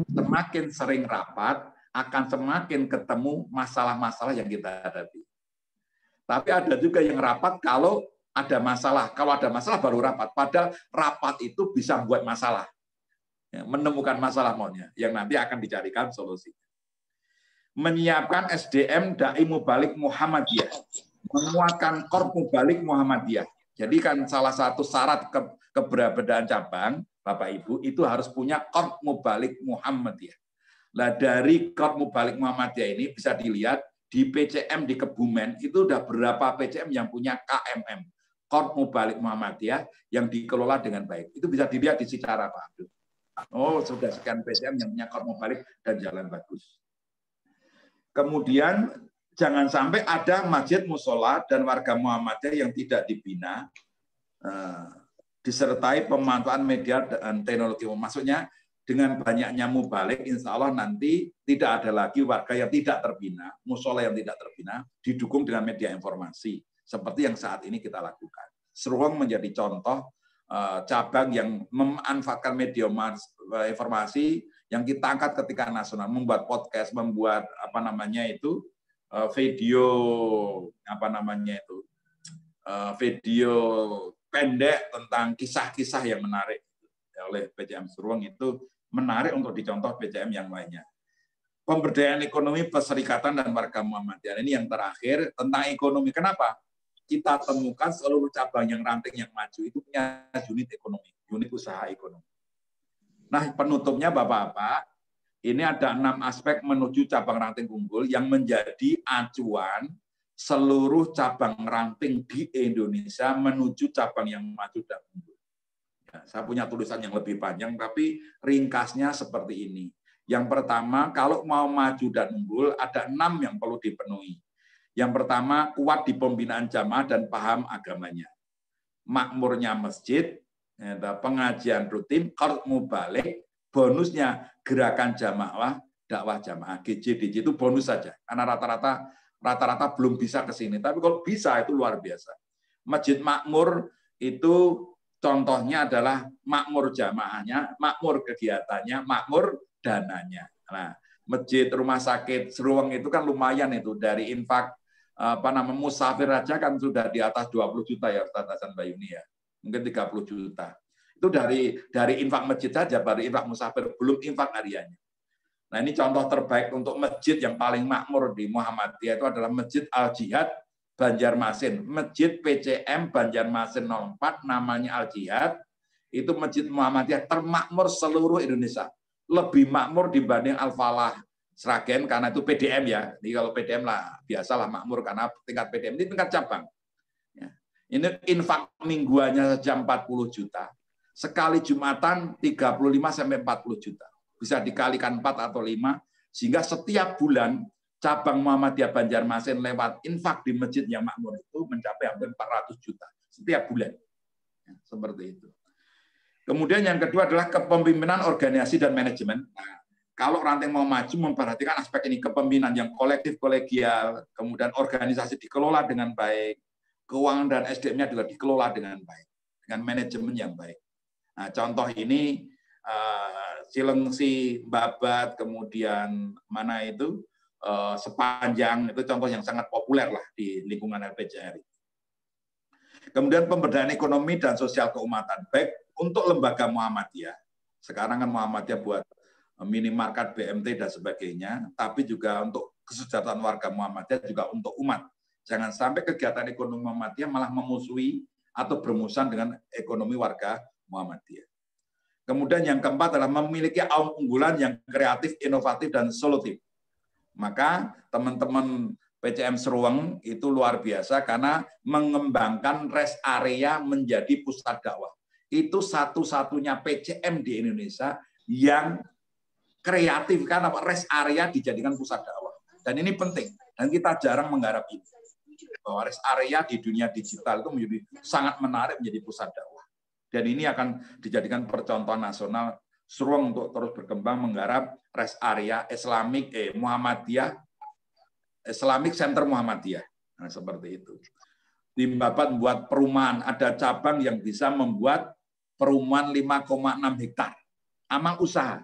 Semakin sering rapat, akan semakin ketemu masalah-masalah yang kita hadapi. Tapi ada juga yang rapat kalau ada masalah. Kalau ada masalah baru rapat. Padahal rapat itu bisa buat masalah. Menemukan masalah maunya, yang nanti akan dicarikan solusi. Menyiapkan SDM Dai Mubalik Muhammadiyah. Menguatkan Korps Mubalik Muhammadiyah. Jadi kan salah satu syarat keberadaan cabang, Bapak Ibu, itu harus punya Korps Mubalik Muhammadiyah. Nah, dari Korps Mubalik Muhammadiyah ini bisa dilihat di PCM di Kebumen itu udah berapa PCM yang punya KMM, Korps Mubalik Muhammadiyah, yang dikelola dengan baik. Itu bisa dilihat di secara Pak Abdul. Oh, sudah sekian PCM yang punya Korps Mubalik dan jalan bagus. Kemudian jangan sampai ada masjid musola dan warga Muhammadiyah yang tidak dibina, disertai pemanfaatan media dan teknologi. Maksudnya dengan banyaknya mubalik, insya Allah nanti tidak ada lagi warga yang tidak terbina, musola yang tidak terbina, didukung dengan media informasi, seperti yang saat ini kita lakukan. Seruang menjadi contoh cabang yang memanfaatkan media informasi yang kita angkat ketika nasional, membuat podcast, membuat video pendek tentang kisah-kisah yang menarik oleh PCM Seruang, itu menarik untuk dicontoh PCM yang lainnya. Pemberdayaan ekonomi perserikatan dan warga Muhammadiyah, ini yang terakhir tentang ekonomi. Kenapa? Kita temukan seluruh cabang yang ranting yang maju itu punya unit ekonomi, unit usaha ekonomi. Nah, penutupnya Bapak-bapak, ini ada 6 aspek menuju cabang ranting unggul yang menjadi acuan seluruh cabang ranting di Indonesia menuju cabang yang maju dan unggul. Ya, saya punya tulisan yang lebih panjang, tapi ringkasnya seperti ini. Yang pertama, kalau mau maju dan unggul, ada 6 yang perlu dipenuhi. Yang pertama, kuat di pembinaan jamaah dan paham agamanya. Makmurnya masjid, pengajian rutin, Korps Mubalik, bonusnya gerakan jamaah, dakwah jamaah, GJDJ itu bonus saja. Karena rata-rata belum bisa ke sini. Tapi kalau bisa itu luar biasa. Masjid makmur itu contohnya adalah makmur jamaahnya, makmur kegiatannya, makmur dananya. Nah, masjid rumah sakit Seruang itu kan lumayan itu, dari infak musafir aja kan sudah di atas 20 juta ya Ustaz Hasan Bayuni ya. Mungkin 30 juta. Itu dari infak masjid saja, baru infak musafir, belum infak hariannya. Nah, ini contoh terbaik untuk masjid yang paling makmur di Muhammadiyah itu adalah Masjid Al-Jihad Banjarmasin. Masjid PCM Banjarmasin 04 namanya Al-Jihad. Itu masjid Muhammadiyah termakmur seluruh Indonesia. Lebih makmur dibanding Al-Falah Sragen, karena itu PDM ya. Jadi kalau PDM lah biasalah makmur, karena tingkat PDM ini tingkat cabang. Ya. Ini infak mingguannya saja 40 juta. Sekali Jumatan 35 sampai 40 juta. Bisa dikalikan 4 atau 5, sehingga setiap bulan cabang Muhammadiyah Banjarmasin lewat infak di masjid yang makmur itu mencapai hampir 400 juta setiap bulan. Ya, seperti itu. Kemudian yang kedua adalah kepemimpinan organisasi dan manajemen. Nah, kalau ranting mau maju, memperhatikan aspek ini, kepemimpinan yang kolektif, kolegial, kemudian organisasi dikelola dengan baik, keuangan dan SDM-nya juga dikelola dengan baik, dengan manajemen yang baik. Nah, contoh ini Cilengsi, Babat, kemudian mana itu sepanjang, itu contoh yang sangat populer lah di lingkungan LPJR. Kemudian pemberdayaan ekonomi dan sosial keumatan, baik untuk lembaga Muhammadiyah, sekarang kan Muhammadiyah buat minimarket, BMT dan sebagainya, tapi juga untuk kesejahteraan warga Muhammadiyah, juga untuk umat. Jangan sampai kegiatan ekonomi Muhammadiyah malah memusuhi atau bermusuhan dengan ekonomi warga Muhammadiyah. Kemudian yang keempat adalah memiliki aum unggulan yang kreatif, inovatif, dan solutif. Maka teman-teman PCM Seruweng itu luar biasa karena mengembangkan rest area menjadi pusat dakwah. Itu satu-satunya PCM di Indonesia yang kreatif karena rest area dijadikan pusat dakwah. Dan ini penting dan kita jarang menggarap ini. Bahwa rest area di dunia digital itu menjadi sangat menarik menjadi pusat dakwah. Dan ini akan dijadikan percontohan nasional Seruweng untuk terus berkembang menggarap rest area Muhammadiyah, Islamic Center Muhammadiyah. Nah, seperti itu. Di Babat membuat perumahan, ada cabang yang bisa membuat perumahan 5,6 hektar. Amal usaha.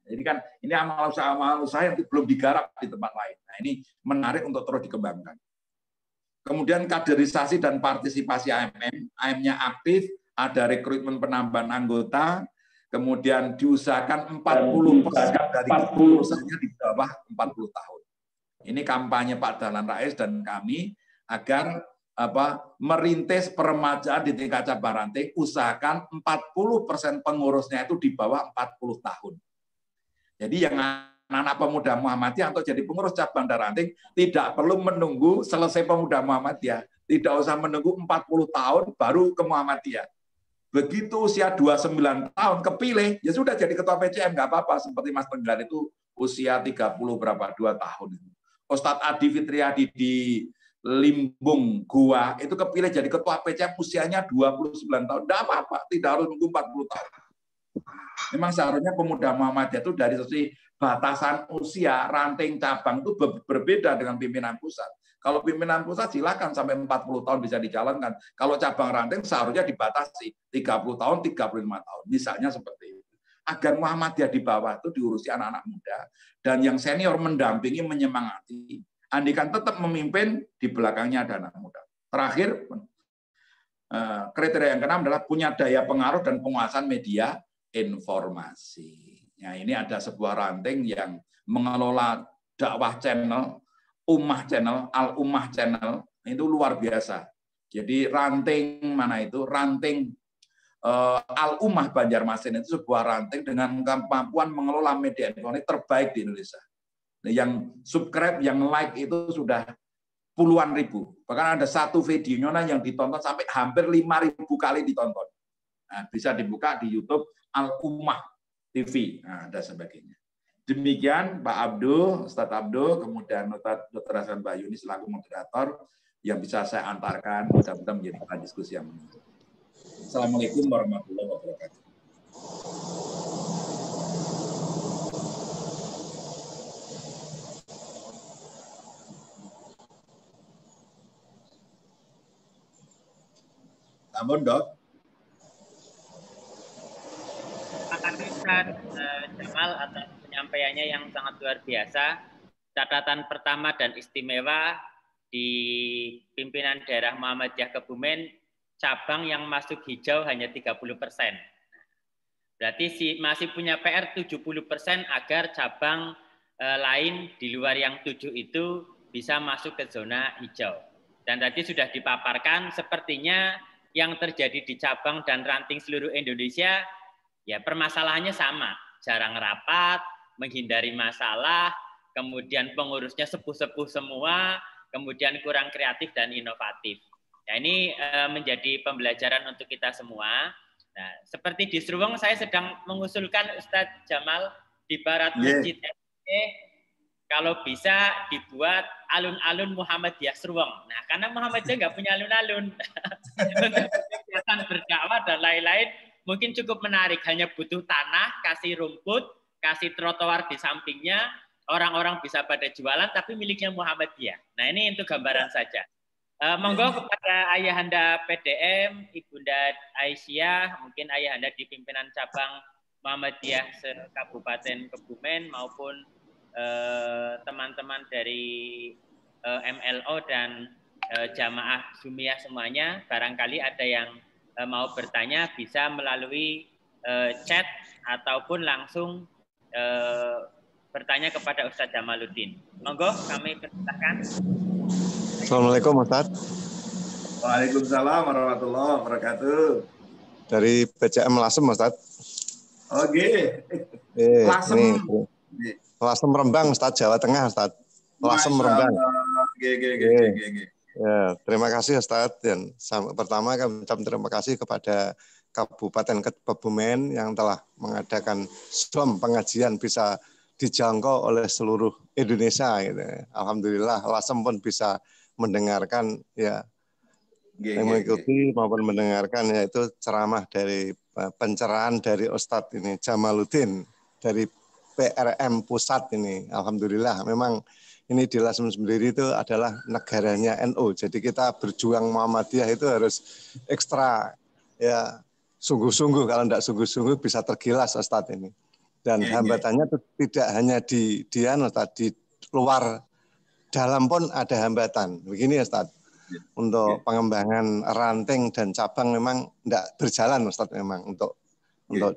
Jadi kan ini amal usaha yang belum digarap di tempat lain. Nah, ini menarik untuk terus dikembangkan. Kemudian kaderisasi dan partisipasi AMM. AM-nya aktif, ada rekrutmen penambahan anggota, kemudian diusahakan 40% dari usahanya di bawah 40 tahun. Ini kampanye Pak Dahlan Rais dan kami agar merintis peremajaan di tingkat cabang ranting, usahakan 40% pengurusnya itu di bawah 40 tahun. Jadi yang anak pemuda Muhammadiyah untuk jadi pengurus cabang dan ranting tidak perlu menunggu selesai pemuda Muhammadiyah, tidak usah menunggu 40 tahun baru ke Muhammadiyah. Begitu usia 29 tahun kepilih, ya sudah jadi ketua PCM, nggak apa-apa. Seperti Mas Tenggar itu usia 30 berapa, 2 tahun. Ustadz Adi Fitriadi di Limbung, Goa, itu kepilih jadi ketua PCM usianya 29 tahun. Nggak apa-apa, tidak harus nunggu 40 tahun. Memang seharusnya pemuda Muhammadiyah itu dari sisi batasan usia, ranting cabang itu berbeda dengan pimpinan pusat. Kalau pimpinan pusat silakan sampai 40 tahun bisa dijalankan. Kalau cabang ranting seharusnya dibatasi 30 tahun, 35 tahun. Misalnya seperti itu. Agar Muhammadiyah di bawah itu diurusi anak-anak muda. Dan yang senior mendampingi, menyemangati. Andikan tetap memimpin, di belakangnya ada anak muda. Terakhir, kriteria yang keenam adalah punya daya pengaruh dan penguasaan media informasi. Nah, ini ada sebuah ranting yang mengelola dakwah channel, Ummah Channel, Al-Ummah Channel, itu luar biasa. Jadi ranting mana itu? Ranting Al-Ummah Banjarmasin itu sebuah ranting dengan kemampuan mengelola media informasi terbaik di Indonesia. Yang subscribe, yang like itu sudah puluhan ribu. Bahkan ada satu videonya yang ditonton sampai hampir 5.000 kali ditonton. Nah, bisa dibuka di YouTube Al-Ummah TV. Nah, ada sebagainya. Demikian Pak Abdul, Ustadz Abdul, kemudian Dr. Hasan Bayuni selaku moderator yang bisa saya antarkan, mudah-mudahan menjadi bahan diskusi yang menarik. Assalamualaikum warahmatullahi wabarakatuh. Namun, Dok. Terima kasih Ustaz Jamal atas penyampaiannya yang sangat luar biasa. Catatan pertama dan istimewa di pimpinan daerah Muhammadiyah Kebumen, cabang yang masuk hijau hanya 30%. Berarti masih punya PR 70% agar cabang lain di luar yang 7 itu bisa masuk ke zona hijau. Dan tadi sudah dipaparkan, sepertinya yang terjadi di cabang dan ranting seluruh Indonesia, ya permasalahannya sama, jarang rapat, menghindari masalah, kemudian pengurusnya sepuh-sepuh semua, kemudian kurang kreatif dan inovatif. Nah, ini menjadi pembelajaran untuk kita semua. Nah, seperti di Seruweng saya sedang mengusulkan Ustadz Jamal di barat masjid kalau bisa dibuat alun-alun Muhammadiyah Seruweng. Nah, karena Muhammadiyah nggak punya alun-alun. Untuk kegiatan berdakwah dan lain-lain mungkin cukup menarik, hanya butuh tanah, kasih rumput, kasih trotoar di sampingnya, orang-orang bisa pada jualan, tapi miliknya Muhammadiyah. Nah, ini untuk gambaran saja. Monggo kepada Ayahanda PDM, Ibunda Aisyah, mungkin Ayahanda di pimpinan cabang Muhammadiyah se-Kabupaten Kebumen maupun teman-teman dari MLO dan jamaah Zumiyah semuanya, barangkali ada yang mau bertanya bisa melalui chat ataupun langsung bertanya kepada Ustadz Jamaluddin. Monggo kami persilahkan. Assalamualaikum Ustaz. Waalaikumsalam warahmatullahi wabarakatuh. Dari PCM Lasem Ustaz. Oke. Lasem. Lasem Rembang Ustaz, Jawa Tengah Ustaz. Lasem Rembang. Ya, terima kasih Ustaz. Dan pertama kami ucapkan terima kasih kepada Kabupaten Kebumen yang telah mengadakan Zoom pengajian bisa dijangkau oleh seluruh Indonesia. Gitu. Alhamdulillah, Lasem pun bisa mendengarkan ya, yang mengikuti maupun mendengarkan yaitu ceramah dari pencerahan dari Ustadz ini Jamaluddin dari PRM Pusat ini. Alhamdulillah, memang ini di Lasem sendiri itu adalah negaranya NU. Jadi kita berjuang Muhammadiyah itu harus ekstra ya, sungguh-sungguh. Kalau tidak sungguh-sungguh bisa tergilas Ustadz ini. Dan hambatannya tidak hanya di luar, dalam pun ada hambatan. Begini Ustadz, untuk pengembangan ranting dan cabang memang tidak berjalan Ustadz memang untuk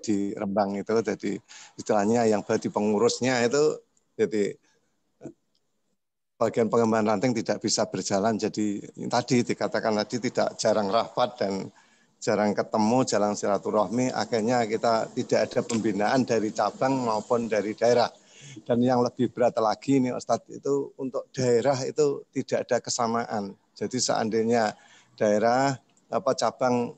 di Rembang itu. Jadi istilahnya yang berarti pengurusnya itu, jadi bagian pengembangan ranting tidak bisa berjalan. Jadi tadi dikatakan tadi tidak jarang rapat dan jarang ketemu, jarang silaturahmi, akhirnya kita tidak ada pembinaan dari cabang maupun dari daerah. Dan yang lebih berat lagi nih Ustadz, itu untuk daerah itu tidak ada kesamaan. Jadi seandainya daerah cabang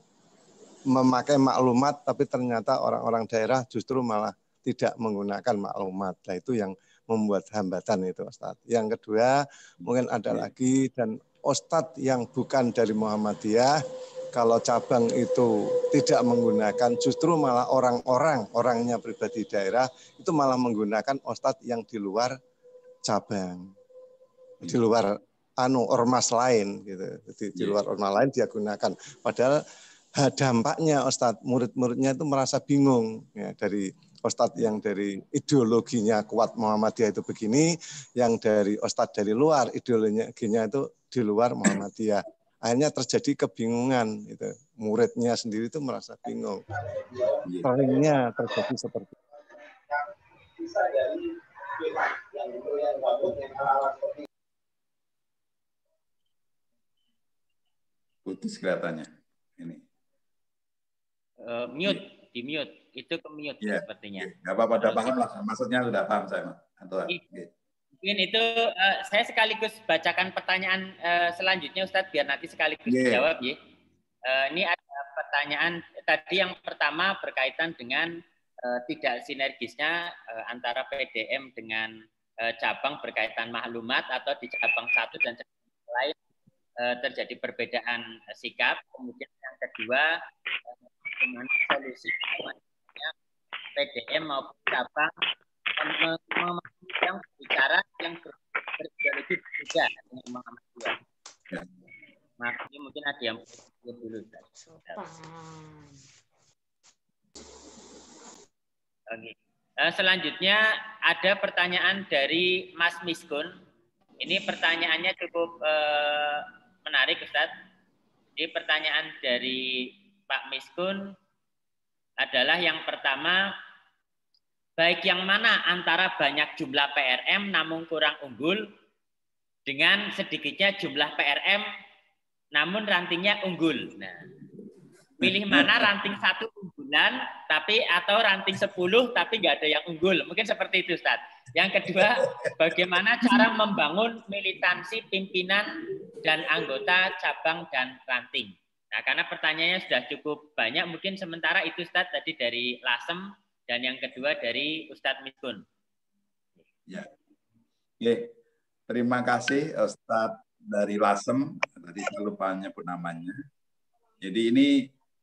memakai maklumat, tapi ternyata orang-orang daerah justru malah tidak menggunakan maklumat. Nah itu yang membuat hambatan itu Ustadz. Yang kedua mungkin ada lagi, dan Ustadz yang bukan dari Muhammadiyah, kalau cabang itu tidak menggunakan, justru malah orangnya pribadi daerah itu malah menggunakan Ustadz yang di luar cabang, di luar ormas lain gitu. Di luar ormas lain dia gunakan. Padahal dampaknya Ustadz, murid-muridnya itu merasa bingung ya, dari Ustadz yang dari ideologinya kuat Muhammadiyah itu begini, yang dari Ustadz dari luar ideologinya itu di luar Muhammadiyah. Akhirnya terjadi kebingungan, gitu. Muridnya sendiri itu merasa bingung. Seringnya terjadi seperti itu. Putus kelihatannya. Ini. Di mute. Itu ke mute sepertinya. Nggak apa-apa, udah paham lah. Maksudnya sudah paham saya. Mungkin itu saya sekaligus bacakan pertanyaan selanjutnya Ustadz, biar nanti sekaligus dijawab ya. Ini ada pertanyaan tadi yang pertama berkaitan dengan tidak sinergisnya antara PDM dengan cabang berkaitan maklumat, atau di cabang satu dan cabang lain terjadi perbedaan sikap. Kemudian yang kedua, bagaimana solusi PDM maupun cabang yang bicara yang berideologi berbeda dengan Muhammadiyah. Makanya mungkin ada yang dulu. Oke. Selanjutnya ada pertanyaan dari Mas Miskun. Ini pertanyaannya cukup menarik Ustadz. Jadi pertanyaan dari Pak Miskun adalah yang pertama, baik yang mana antara banyak jumlah PRM namun kurang unggul dengan sedikitnya jumlah PRM namun rantingnya unggul. Nah, pilih mana, ranting 1 unggulan atau ranting 10 tapi nggak ada yang unggul. Mungkin seperti itu Ustaz. Yang kedua, bagaimana cara membangun militansi pimpinan dan anggota cabang dan ranting. Nah, karena pertanyaannya sudah cukup banyak, mungkin sementara itu Ustaz tadi dari Lasem. Dan yang kedua dari Ustadz Miskun. Ya. Oke. Terima kasih Ustadz dari Lasem. Tadi saya lupa nyebut namanya. Jadi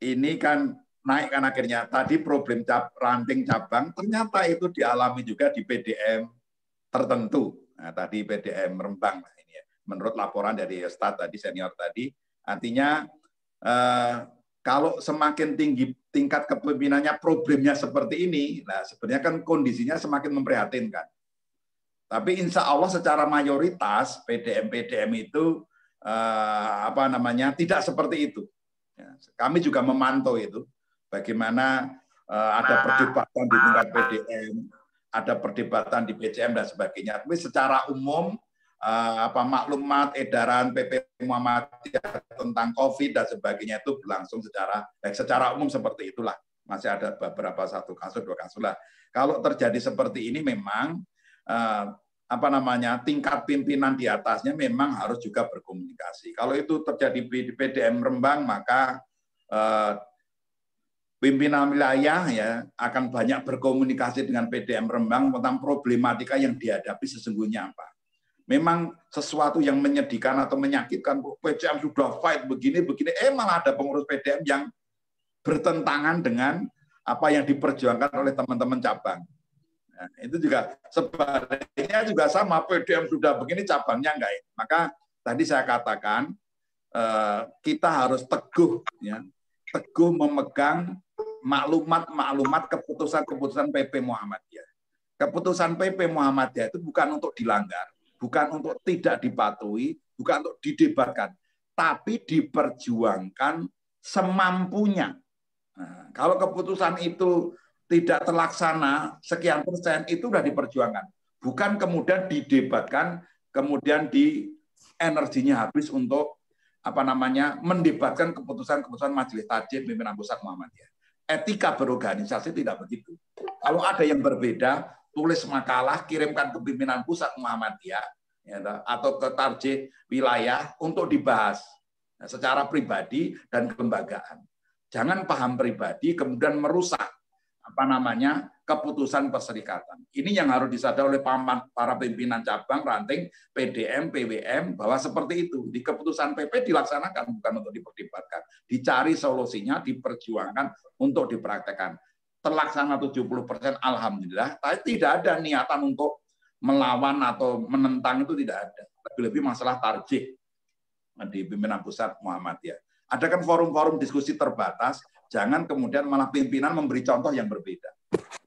ini kan naik kan akhirnya. Tadi problem ranting cabang ternyata itu dialami juga di PDM tertentu. Nah, tadi PDM Rembang ini ya. Menurut laporan dari Ustadz tadi, senior tadi, artinya kalau semakin tinggi tingkat kepemimpinannya problemnya seperti ini, nah sebenarnya kan kondisinya semakin memprihatinkan. Tapi insya Allah secara mayoritas PDM itu tidak seperti itu. Kami juga memantau itu, bagaimana ada perdebatan di tingkat PDM, ada perdebatan di PCM dan sebagainya. Tapi secara umum maklumat edaran PP Muhammadiyah tentang COVID dan sebagainya itu berlangsung secara umum seperti itulah. Masih ada beberapa satu kasus, dua kasus lah. Kalau terjadi seperti ini memang tingkat pimpinan di atasnya memang harus juga berkomunikasi. Kalau itu terjadi di PDM Rembang, maka pimpinan wilayah ya akan banyak berkomunikasi dengan PDM Rembang tentang problematika yang dihadapi sesungguhnya apa. Memang sesuatu yang menyedihkan atau menyakitkan, PCM sudah fight begini, malah ada pengurus PDM yang bertentangan dengan apa yang diperjuangkan oleh teman-teman cabang. Nah, itu juga sebaliknya juga sama, PDM sudah begini, cabangnya enggak. Maka tadi saya katakan kita harus teguh memegang maklumat keputusan PP Muhammadiyah. Keputusan PP Muhammadiyah itu bukan untuk dilanggar, bukan untuk tidak dipatuhi, bukan untuk didebatkan, tapi diperjuangkan semampunya. Nah, kalau keputusan itu tidak terlaksana sekian persen, itu sudah diperjuangkan. Bukan kemudian didebatkan, kemudian energinya habis untuk mendebatkan keputusan Majelis Tajid Pimpinan Pusat Muhammadiyah. Etika berorganisasi tidak begitu. Kalau ada yang berbeda, tulis makalah, kirimkan ke Pimpinan Pusat Muhammadiyah atau ke Tarjih wilayah untuk dibahas secara pribadi dan kelembagaan. Jangan paham pribadi kemudian merusak keputusan perserikatan. Ini yang harus disadari oleh para pimpinan cabang, ranting, PDM, PWM, bahwa seperti itu. Di keputusan PP dilaksanakan, bukan untuk diperdebatkan. Dicari solusinya, diperjuangkan untuk dipraktekkan. Terlaksana 70%, alhamdulillah. Tapi tidak ada niatan untuk melawan atau menentang, itu tidak ada. Lebih-lebih masalah tarjih di pimpinan pusat Muhammadiyah. Ada kan forum-forum diskusi terbatas, jangan kemudian malah pimpinan memberi contoh yang berbeda.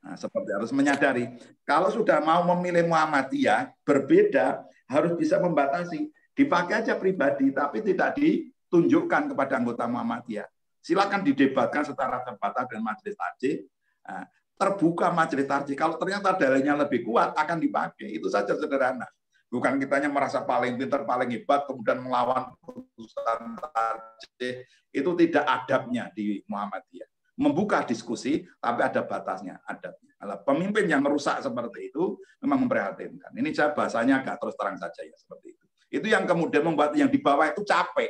Nah, seperti harus menyadari, kalau sudah mau memilih Muhammadiyah, berbeda, harus bisa membatasi. Dipakai aja pribadi, tapi tidak ditunjukkan kepada anggota Muhammadiyah. Silakan didebatkan secara terbatas dengan Majelis Tajid. Nah, terbuka Majelis Tajid. Kalau ternyata dalilnya lebih kuat, akan dipakai. Itu saja sederhana. Bukan kitanya merasa paling pintar, paling hebat, kemudian melawan putusan Tajid. Itu tidak adabnya di Muhammadiyah. Membuka diskusi, tapi ada batasnya, adabnya. Kalau pemimpin yang merusak seperti itu, memang memprihatinkan. Ini saya bahasanya agak terus terang saja ya, seperti itu. Itu yang kemudian membuat yang di bawah itu capek.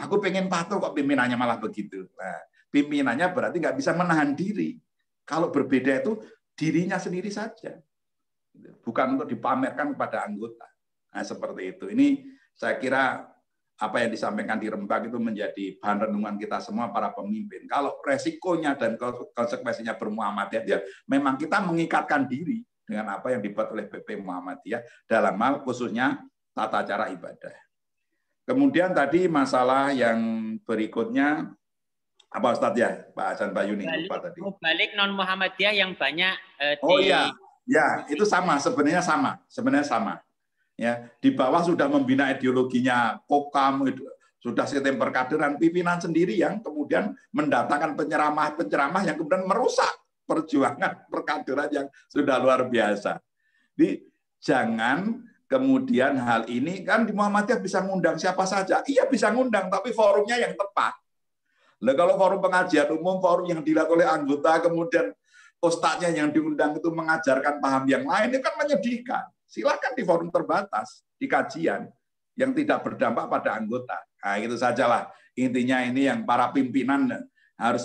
Aku pengen patuh kok pimpinannya malah begitu. Nah, pimpinannya berarti nggak bisa menahan diri. Kalau berbeda itu dirinya sendiri saja. Bukan untuk dipamerkan kepada anggota. Nah, seperti itu. Ini saya kira apa yang disampaikan di Rembang itu menjadi bahan renungan kita semua para pemimpin. Kalau resikonya dan konsekuensinya bermuhammadiyah, ya memang kita mengikatkan diri dengan apa yang dibuat oleh PP Muhammadiyah dalam hal khususnya tata cara ibadah. Kemudian tadi masalah yang berikutnya apa Ustadz ya, Pak Hasan Bayuni lupa tadi. Balik non Muhammadiyah yang banyak Oh iya, ya itu sama sebenarnya sama. Ya, di bawah sudah membina ideologinya Kokam, sudah sistem perkaderan, pimpinan sendiri yang kemudian mendatangkan penceramah yang kemudian merusak perjuangan perkaderan yang sudah luar biasa. Jadi jangan kemudian hal ini kan di Muhammadiyah bisa ngundang siapa saja. Iya bisa ngundang, tapi forumnya yang tepat. Nah, kalau forum pengajian umum, forum yang dilakukan oleh anggota, kemudian ustadznya yang diundang itu mengajarkan paham yang lain, itu kan menyedihkan. Silakan di forum terbatas, di kajian yang tidak berdampak pada anggota. Nah, itu sajalah intinya ini yang para pimpinan harus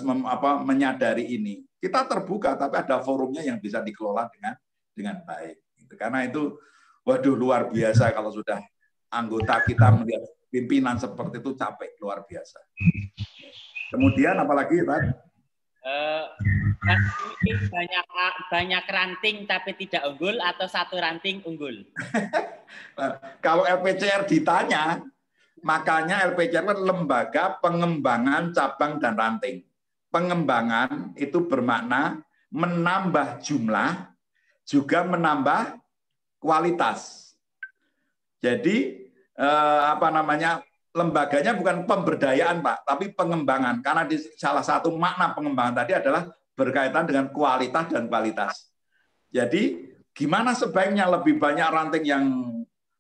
menyadari ini. Kita terbuka, tapi ada forumnya yang bisa dikelola dengan baik. Karena itu, waduh luar biasa kalau sudah anggota kita melihat pimpinan seperti itu capek luar biasa. Kemudian apalagi Pak? Banyak ranting tapi tidak unggul atau satu ranting unggul? Kalau LPCR ditanya, makanya LPCR kan lembaga pengembangan cabang dan ranting. Pengembangan itu bermakna menambah jumlah, juga menambah kualitas. Jadi lembaganya bukan pemberdayaan, Pak, tapi pengembangan. Karena di salah satu makna pengembangan tadi adalah berkaitan dengan kualitas dan kualitas. Jadi gimana sebaiknya lebih banyak ranting yang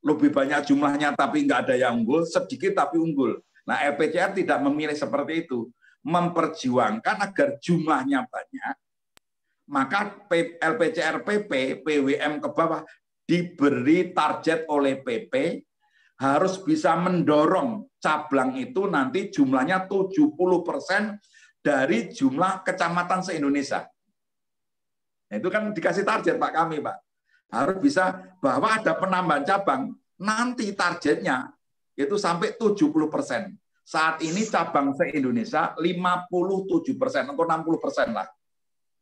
lebih banyak jumlahnya tapi nggak ada yang unggul, sedikit tapi unggul. Nah, LPCR tidak memilih seperti itu. Memperjuangkan agar jumlahnya banyak, maka LPCR PP, PWM ke bawah diberi target oleh PP harus bisa mendorong cabang itu nanti jumlahnya 70% dari jumlah kecamatan se-Indonesia. Nah, itu kan dikasih target Pak kami, Pak. Harus bisa bahwa ada penambahan cabang, nanti targetnya itu sampai 70%. Saat ini cabang se-Indonesia 57% atau 60% lah.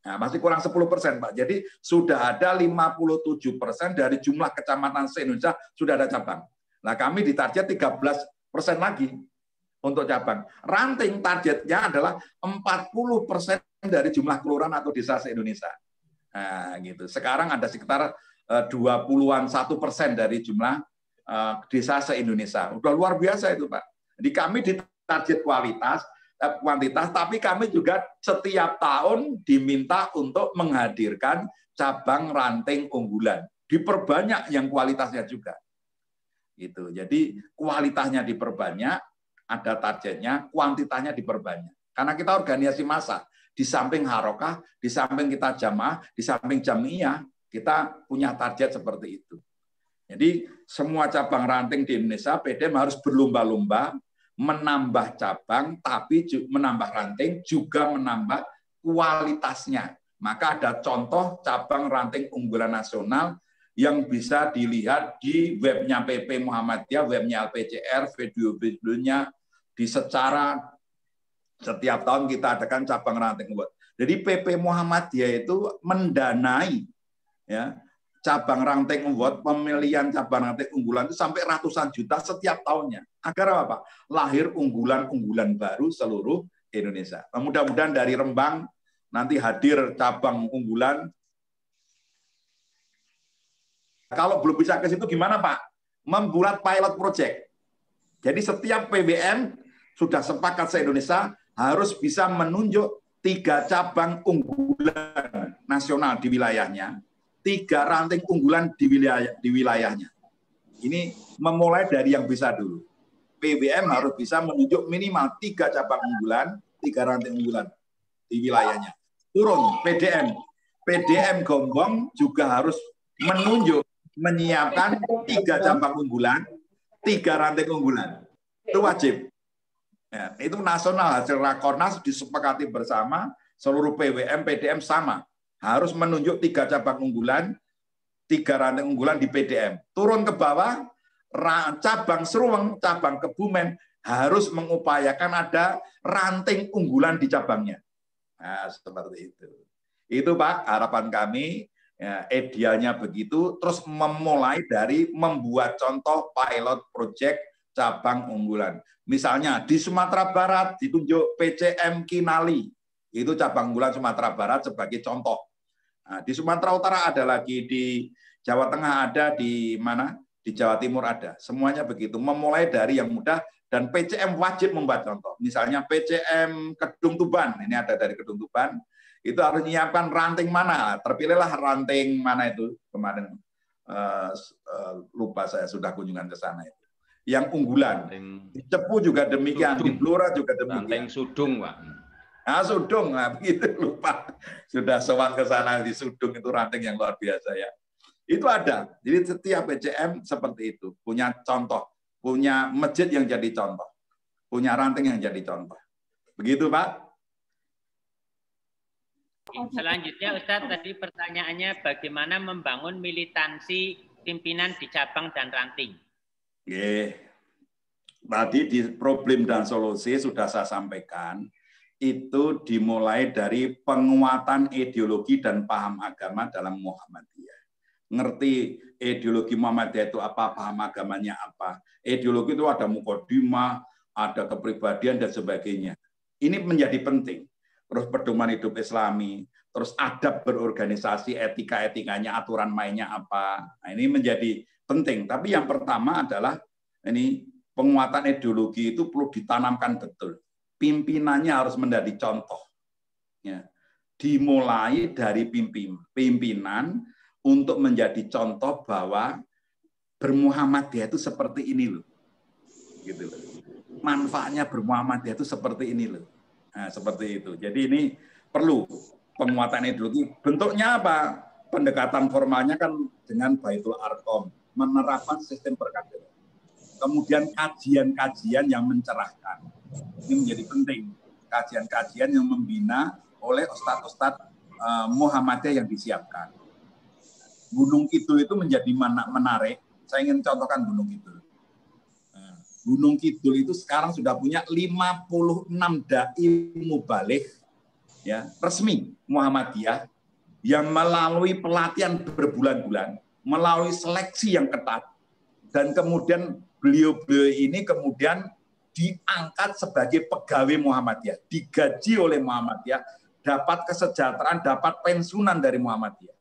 Nah, masih kurang 10%, Pak. Jadi sudah ada 57% dari jumlah kecamatan se-Indonesia sudah ada cabang. Nah, kami ditarget 13% lagi untuk cabang. Ranting targetnya adalah 40% dari jumlah kelurahan atau desa se-Indonesia. Nah, gitu. Sekarang ada sekitar 20-an% dari jumlah desa se-Indonesia. Udah luar biasa itu, Pak. Jadi kami ditarget kuantitas, tapi kami juga setiap tahun diminta untuk menghadirkan cabang ranting unggulan. Diperbanyak yang kualitasnya juga. Gitu. Jadi kualitasnya diperbanyak, ada targetnya, kuantitasnya diperbanyak. Karena kita organisasi massa, di samping harokah, di samping kita jamaah, di samping jamiah, kita punya target seperti itu. Jadi semua cabang ranting di Indonesia, PDM harus berlomba-lomba menambah cabang, tapi menambah ranting juga menambah kualitasnya. Maka ada contoh cabang ranting unggulan nasional yang bisa dilihat di webnya PP Muhammadiyah, webnya LPCR, video-videonya di secara setiap tahun kita adakan cabang ranting unggulan. Jadi PP Muhammadiyah itu mendanai ya cabang ranting unggulan, pemilihan cabang ranting unggulan itu sampai ratusan juta setiap tahunnya. Agar apa? Lahir unggulan-unggulan baru seluruh Indonesia. Mudah-mudahan dari Rembang nanti hadir cabang unggulan. Kalau belum bisa ke situ gimana, Pak? Membuat pilot project. Jadi setiap PBM sudah sepakat se-Indonesia harus bisa menunjuk 3 cabang unggulan nasional di wilayahnya, 3 ranting unggulan di wilayahnya. Ini memulai dari yang bisa dulu. PBM harus bisa menunjuk minimal 3 cabang unggulan, 3 ranting unggulan di wilayahnya. Turun PDM. PDM Gombong juga harus menunjuk, menyiapkan 3 cabang unggulan, 3 ranting unggulan. Itu wajib. Ya, itu nasional, hasil Rakornas disepakati bersama, seluruh PWM, PDM sama. Harus menunjuk 3 cabang unggulan, 3 ranting unggulan di PDM. Turun ke bawah, cabang Seruweng, cabang Kebumen, harus mengupayakan ada ranting unggulan di cabangnya. Nah, seperti itu. Itu Pak, harapan kami. Ya, idealnya begitu, terus memulai dari membuat contoh pilot project cabang unggulan. Misalnya di Sumatera Barat ditunjuk PCM Kinali, itu cabang unggulan Sumatera Barat sebagai contoh. Nah, di Sumatera Utara ada lagi, di Jawa Tengah ada, di mana? Di Jawa Timur ada. Semuanya begitu, memulai dari yang mudah dan PCM wajib membuat contoh. Misalnya PCM Kedung Tuban, ini ada dari Kedung Tuban. Itu harus menyiapkan ranting mana, terpilihlah ranting mana itu kemarin, lupa saya, sudah kunjungan ke sana itu. Yang unggulan, di Cepu juga demikian, Sudung. Di Blora juga demikian. Ranting Sudung, Pak. Nah, Sudung, nah, begitu, lupa. Sudah sowan ke sana di Sudung, itu ranting yang luar biasa ya. Itu ada, jadi setiap PCM seperti itu, punya contoh, punya masjid yang jadi contoh, punya ranting yang jadi contoh. Begitu Pak. Selanjutnya Ustadz, tadi pertanyaannya bagaimana membangun militansi pimpinan di cabang dan ranting. Tadi di problem dan solusi sudah saya sampaikan, itu dimulai dari penguatan ideologi dan paham agama dalam Muhammadiyah. Ngerti ideologi Muhammadiyah itu apa, paham agamanya apa. Ideologi itu ada mukodimah, ada kepribadian dan sebagainya. Ini menjadi penting. Terus pedoman hidup Islami, terus adab berorganisasi, etika-etikanya, aturan mainnya apa. Nah, ini menjadi penting. Tapi yang pertama adalah ini penguatan ideologi itu perlu ditanamkan betul. Pimpinannya harus menjadi contoh. Ya. Dimulai dari pimpinan untuk menjadi contoh bahwa bermuhammadiyah itu seperti ini loh. Gitu loh. Manfaatnya bermuhammadiyah itu seperti ini loh. Nah, seperti itu. Jadi ini perlu penguatan ideologi. Bentuknya apa? Pendekatan formalnya kan dengan Baitul Arqam, menerapkan sistem perkaderan. Kemudian kajian-kajian yang mencerahkan. Ini menjadi penting. Kajian-kajian yang membina oleh ustadz-ustadz Muhammadiyah yang disiapkan. Gunung Kidul itu menjadi menarik. Saya ingin contohkan Gunung Kidul. Gunung Kidul itu sekarang sudah punya 56 dai mubaligh ya, resmi Muhammadiyah yang melalui pelatihan berbulan-bulan, melalui seleksi yang ketat, dan kemudian beliau-beliau ini kemudian diangkat sebagai pegawai Muhammadiyah, digaji oleh Muhammadiyah, dapat kesejahteraan, dapat pensiunan dari Muhammadiyah.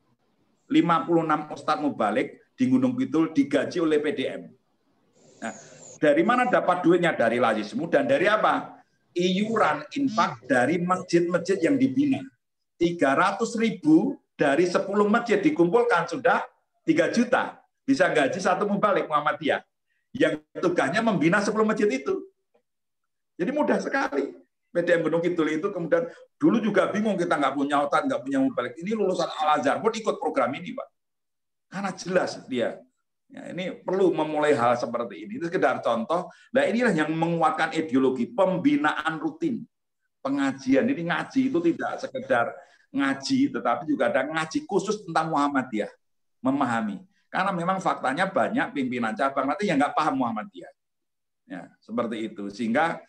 56 ustadz mubaligh di Gunung Kidul digaji oleh PDM. Nah, dari mana dapat duitnya? Dari lazismu dan dari apa? Iuran infak dari masjid-masjid yang dibina. 300.000 dari 10 masjid dikumpulkan sudah 3 juta. Bisa gaji satu mubaligh Muhammadiyah. Yang tugasnya membina 10 masjid itu. Jadi mudah sekali. PDM Gunung Kidul itu kemudian dulu juga bingung, kita nggak punya ustadz, nggak punya mubaligh. Ini lulusan Al-Azhar pun ikut program ini, Pak. Karena jelas dia. Ya, ini perlu memulai hal seperti ini. Itu sekedar contoh. Nah, inilah yang menguatkan ideologi pembinaan rutin, pengajian. Ini ngaji itu tidak sekedar ngaji, tetapi juga ada ngaji khusus tentang Muhammadiyah, memahami. Karena memang faktanya banyak pimpinan cabang nanti yang nggak paham Muhammadiyah. Ya, seperti itu. Sehingga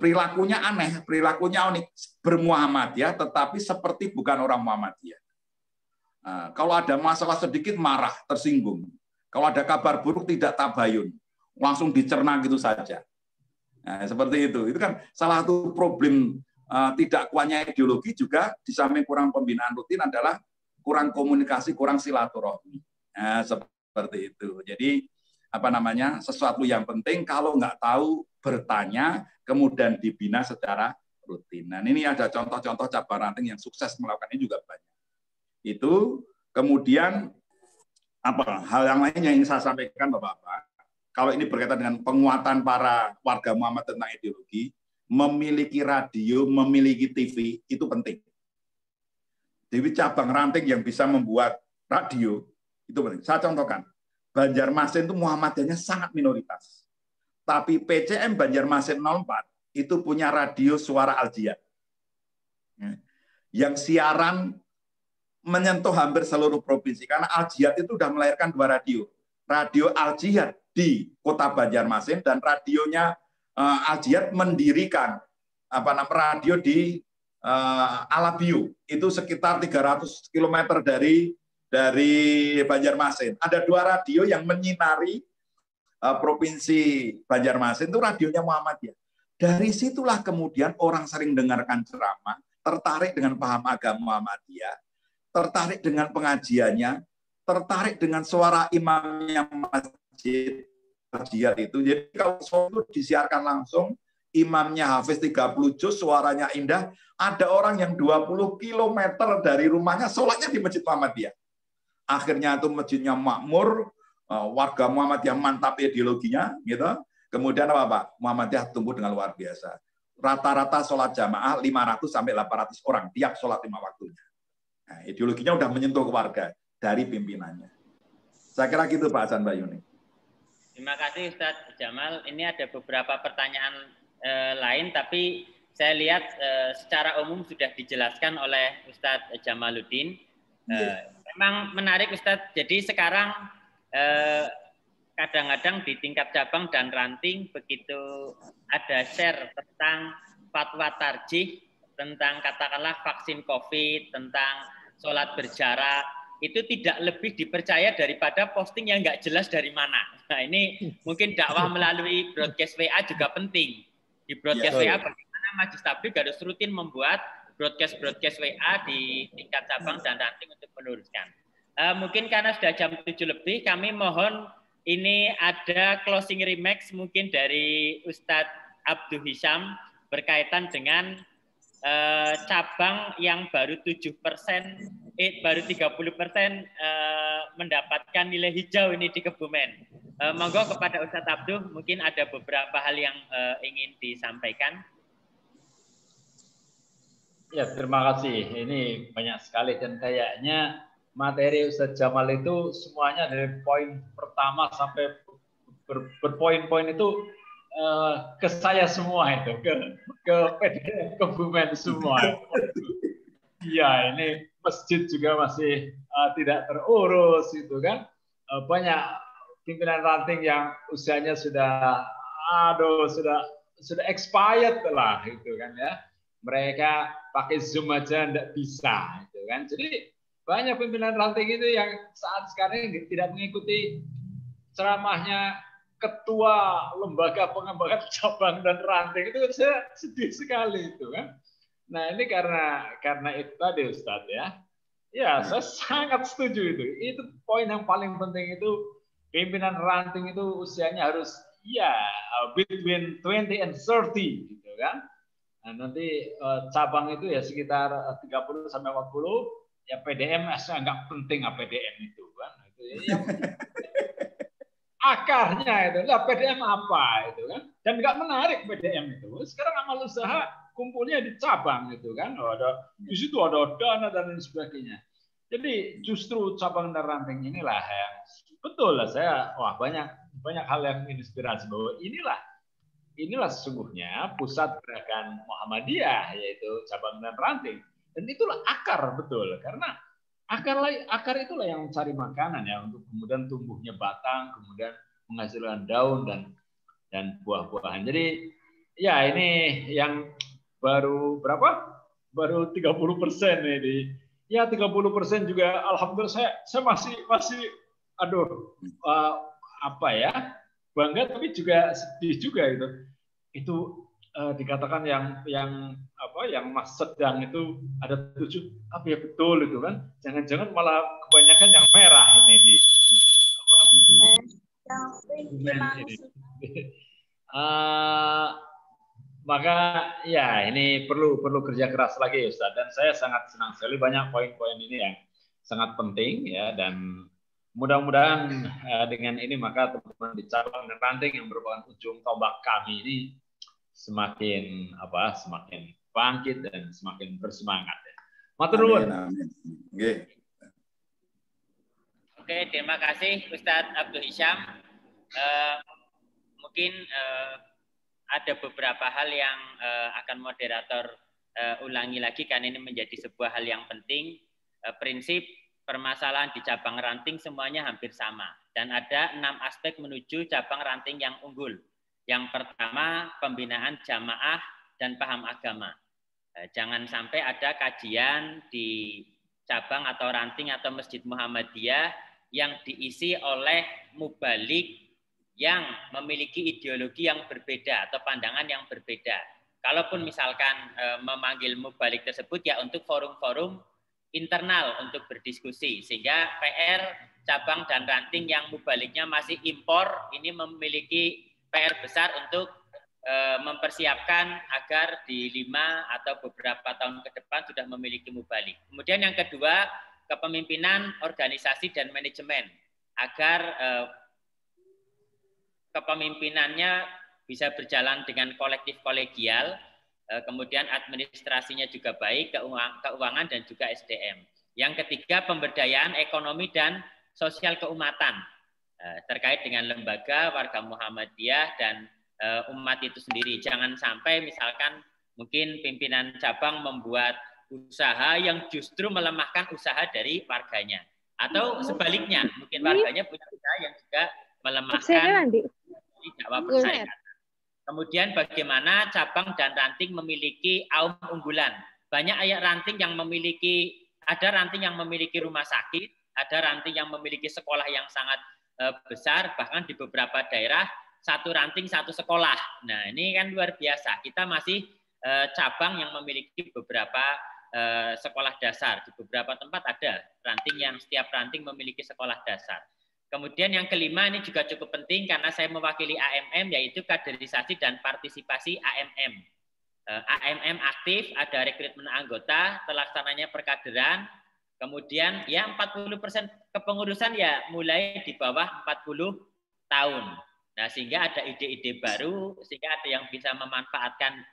perilakunya aneh, perilakunya unik, bermuhammadiyah, tetapi seperti bukan orang Muhammadiyah. Kalau ada masalah sedikit marah, tersinggung. Kalau ada kabar buruk tidak tabayun, langsung dicerna gitu saja. Nah, seperti itu. Itu kan salah satu problem tidak kuatnya ideologi juga di samping kurang pembinaan rutin adalah kurang komunikasi, kurang silaturahmi. Nah, seperti itu. Jadi apa namanya? Sesuatu yang penting kalau nggak tahu bertanya, kemudian dibina secara rutin. Nah, ini ada contoh-contoh cabang ranting yang sukses melakukan ini juga banyak. Itu kemudian apa hal yang lain yang ingin saya sampaikan Bapak-Bapak, kalau ini berkaitan dengan penguatan para warga Muhammad tentang ideologi, memiliki radio, memiliki TV itu penting. Jadi cabang ranting yang bisa membuat radio itu penting. Saya contohkan, Banjarmasin itu Muhammadiyahnya sangat minoritas. Tapi PCM Banjarmasin 04 itu punya radio suara Al-Jihad. Yang siaran menyentuh hampir seluruh provinsi karena Al-Jihad itu sudah melahirkan 2 radio. Radio Al-Jihad di Kota Banjarmasin dan radionya Al-Jihad mendirikan radio di Alabiu. Itu sekitar 300 km dari Banjarmasin. Ada 2 radio yang menyinari provinsi Banjarmasin, itu radionya Muhammadiyah. Dari situlah kemudian orang sering dengarkan ceramah, tertarik dengan paham agama Muhammadiyah, tertarik dengan pengajiannya, tertarik dengan suara imamnya masjid Jihad itu. Jadi kalau itu disiarkan langsung, imamnya hafiz 30 juz, suaranya indah, ada orang yang 20 km dari rumahnya sholatnya di Masjid Muhammadiyah. Akhirnya itu masjidnya makmur, warga Muhammadiyah mantap ideologinya, gitu. Kemudian apa Pak? Muhammadiyah tumbuh dengan luar biasa. Rata-rata sholat jamaah 500 sampai 800 orang tiap sholat 5 waktunya. Nah, ideologinya udah menyentuh keluarga dari pimpinannya. Saya kira gitu Pak Hasan Bayuni. Terima kasih Ustadz Jamal. Ini ada beberapa pertanyaan lain, tapi saya lihat secara umum sudah dijelaskan oleh Ustadz Jamaluddin. Memang menarik Ustadz. Jadi sekarang kadang-kadang di tingkat cabang dan ranting begitu ada share tentang fatwa tarjih, tentang katakanlah vaksin COVID, tentang sholat berjarak, itu tidak lebih dipercaya daripada posting yang nggak jelas dari mana. Nah ini mungkin dakwah melalui broadcast WA juga penting. Di broadcast WA bagaimana Majelis Tabligh harus rutin membuat broadcast WA di tingkat cabang dan ranting untuk meluruskan. Mungkin karena sudah jam 7 lebih, kami mohon ini ada closing remarks mungkin dari Ustadz Abdul Hisham berkaitan dengan cabang yang baru 7%, baru 30% mendapatkan nilai hijau ini di Kebumen. Monggo kepada Ustadz Abdul, mungkin ada beberapa hal yang ingin disampaikan. Ya, terima kasih. Ini banyak sekali dan kayaknya materi Ustadz Jamal itu semuanya dari poin pertama sampai berpoin-poin itu ke saya semua itu, ke PDM Kebumen semua. Iya, ini masjid juga masih tidak terurus itu kan. Banyak pimpinan ranting yang usianya sudah expired lah itu kan ya. Mereka pakai Zoom aja enggak bisa itu kan. Jadi banyak pimpinan ranting itu yang saat sekarang tidak mengikuti ceramahnya ketua lembaga pengembangan cabang dan ranting. Itu saya sedih sekali itu kan. Nah, ini karena itu tadi Ustadz ya. Ya, saya sangat setuju itu. Itu poin yang paling penting itu pimpinan ranting itu usianya harus ya between 20 and 30 gitu kan. Nah, nanti cabang itu ya sekitar 30 sampai 40, ya PDM nggak penting PDM itu kan. Itu ya, akarnya itu, lah PDM apa itu kan, dan nggak menarik PDM itu. Sekarang amal usaha kumpulnya di cabang itu kan, di situ ada dana dan lain sebagainya. Jadi justru cabang dan ranting inilah yang betul lah saya, banyak hal yang menginspirasi bahwa inilah sesungguhnya pusat gerakan Muhammadiyah, yaitu cabang dan ranting, dan itulah akar betul, karena akar itulah yang mencari makanan ya untuk kemudian tumbuhnya batang, kemudian menghasilkan daun dan buah-buahan. Jadi ya ini yang baru berapa? Baru 30% ini. Ya 30% juga alhamdulillah saya masih bangga tapi juga sedih juga itu. Itu dikatakan yang sedang itu ada 7, tapi ya betul itu kan, jangan-jangan malah kebanyakan yang merah ini di maka ya ini perlu kerja keras lagi Ustaz, dan saya sangat senang sekali banyak poin-poin ini yang sangat penting ya, dan mudah-mudahan dengan ini maka teman-teman di cabang dan ranting yang merupakan ujung tombak kami ini semakin bangkit dan semakin bersemangat. Matur nuwun. Oke, terima kasih Ustadz Abdul Hisham. Mungkin ada beberapa hal yang akan moderator ulangi lagi karena ini menjadi sebuah hal yang penting. Prinsip permasalahan di cabang ranting semuanya hampir sama dan ada 6 aspek menuju cabang ranting yang unggul. Yang pertama, pembinaan jamaah dan paham agama. Jangan sampai ada kajian di cabang atau ranting atau Masjid Muhammadiyah yang diisi oleh mubalik yang memiliki ideologi yang berbeda atau pandangan yang berbeda. Kalaupun misalkan memanggil mubalik tersebut ya untuk forum-forum internal untuk berdiskusi, sehingga PR cabang dan ranting yang mubaliknya masih impor ini memiliki PR besar untuk mempersiapkan agar di 5 atau beberapa tahun ke depan sudah memiliki mubalik. Kemudian yang kedua, kepemimpinan organisasi dan manajemen agar kepemimpinannya bisa berjalan dengan kolektif kolegial, kemudian administrasinya juga baik, keuangan dan juga SDM. Yang ketiga, pemberdayaan ekonomi dan sosial keumatan terkait dengan lembaga, warga Muhammadiyah dan umat itu sendiri. Jangan sampai misalkan mungkin pimpinan cabang membuat usaha yang justru melemahkan usaha dari warganya. Atau sebaliknya, mungkin warganya punya usaha yang juga melemahkan dakwah persaingan. Kemudian bagaimana cabang dan ranting memiliki aum unggulan. Banyak ranting yang memiliki, ada ranting yang memiliki rumah sakit, ada ranting yang memiliki sekolah yang sangat besar, bahkan di beberapa daerah satu ranting satu sekolah. Nah ini kan luar biasa. Kita masih cabang yang memiliki beberapa sekolah dasar. Di beberapa tempat ada ranting yang setiap ranting memiliki sekolah dasar. Kemudian yang kelima ini juga cukup penting karena saya mewakili AMM, yaitu kaderisasi dan partisipasi AMM. AMM aktif, ada rekrutmen anggota, terlaksananya perkaderan, kemudian ya 40% kepengurusan ya mulai di bawah 40 tahun. Nah, sehingga ada ide-ide baru, sehingga ada yang bisa memanfaatkan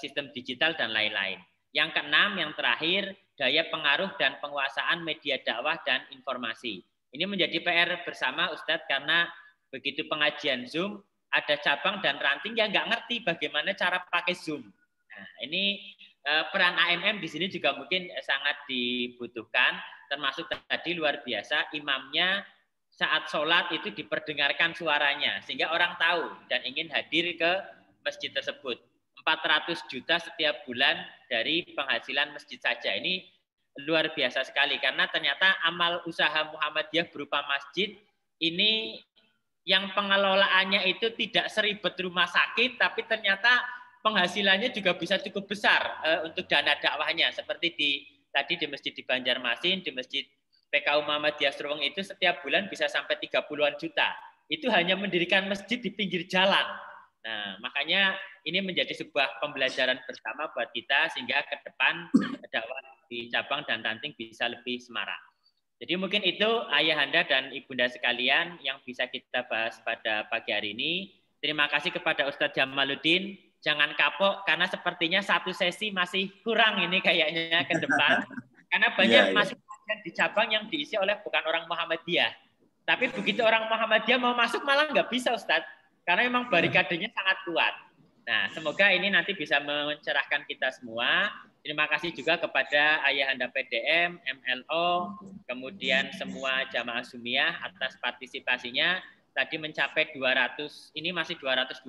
sistem digital dan lain-lain. Yang keenam, yang terakhir, daya pengaruh dan penguasaan media dakwah dan informasi. Ini menjadi PR bersama Ustadz karena begitu pengajian Zoom, ada cabang dan ranting yang nggak ngerti bagaimana cara pakai Zoom. Nah, ini peran AMM di sini juga mungkin sangat dibutuhkan, termasuk tadi luar biasa imamnya saat sholat itu diperdengarkan suaranya, sehingga orang tahu dan ingin hadir ke masjid tersebut. 400 juta setiap bulan dari penghasilan masjid saja. Ini luar biasa sekali karena ternyata amal usaha Muhammadiyah berupa masjid ini yang pengelolaannya itu tidak seribet rumah sakit, tapi ternyata penghasilannya juga bisa cukup besar untuk dana dakwahnya. Seperti tadi di masjid di Banjarmasin, di masjid PKU Muhammadiyah Serweng itu setiap bulan bisa sampai 30-an juta. Itu hanya mendirikan masjid di pinggir jalan. Nah, makanya ini menjadi sebuah pembelajaran bersama buat kita sehingga ke depan dakwah di cabang dan ranting bisa lebih semarak. Jadi mungkin itu ayahanda dan ibunda sekalian yang bisa kita bahas pada pagi hari ini. Terima kasih kepada Ustadz Jamaluddin. Jangan kapok karena sepertinya satu sesi masih kurang ini kayaknya ke depan. Karena banyak masih di cabang yang diisi oleh bukan orang Muhammadiyah. Tapi begitu orang Muhammadiyah mau masuk malah nggak bisa Ustadz. Karena memang barikadenya sangat kuat. Nah, semoga ini nanti bisa mencerahkan kita semua. Terima kasih juga kepada Ayahanda PDM, MLO, kemudian semua jamaah Sumiyah atas partisipasinya. Tadi mencapai 200, ini masih 225.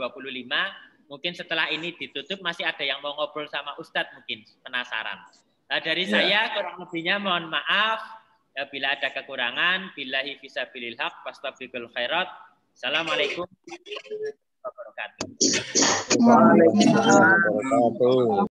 Mungkin setelah ini ditutup masih ada yang mau ngobrol sama Ustadz mungkin, penasaran. Dari saya kurang lebihnya mohon maaf. Bila ada kekurangan, billahi fisabilil haq, fastabiqul khairat. Assalamualaikum warahmatullahi wabarakatuh. Waalaikumsalam warahmatullahi wabarakatuh.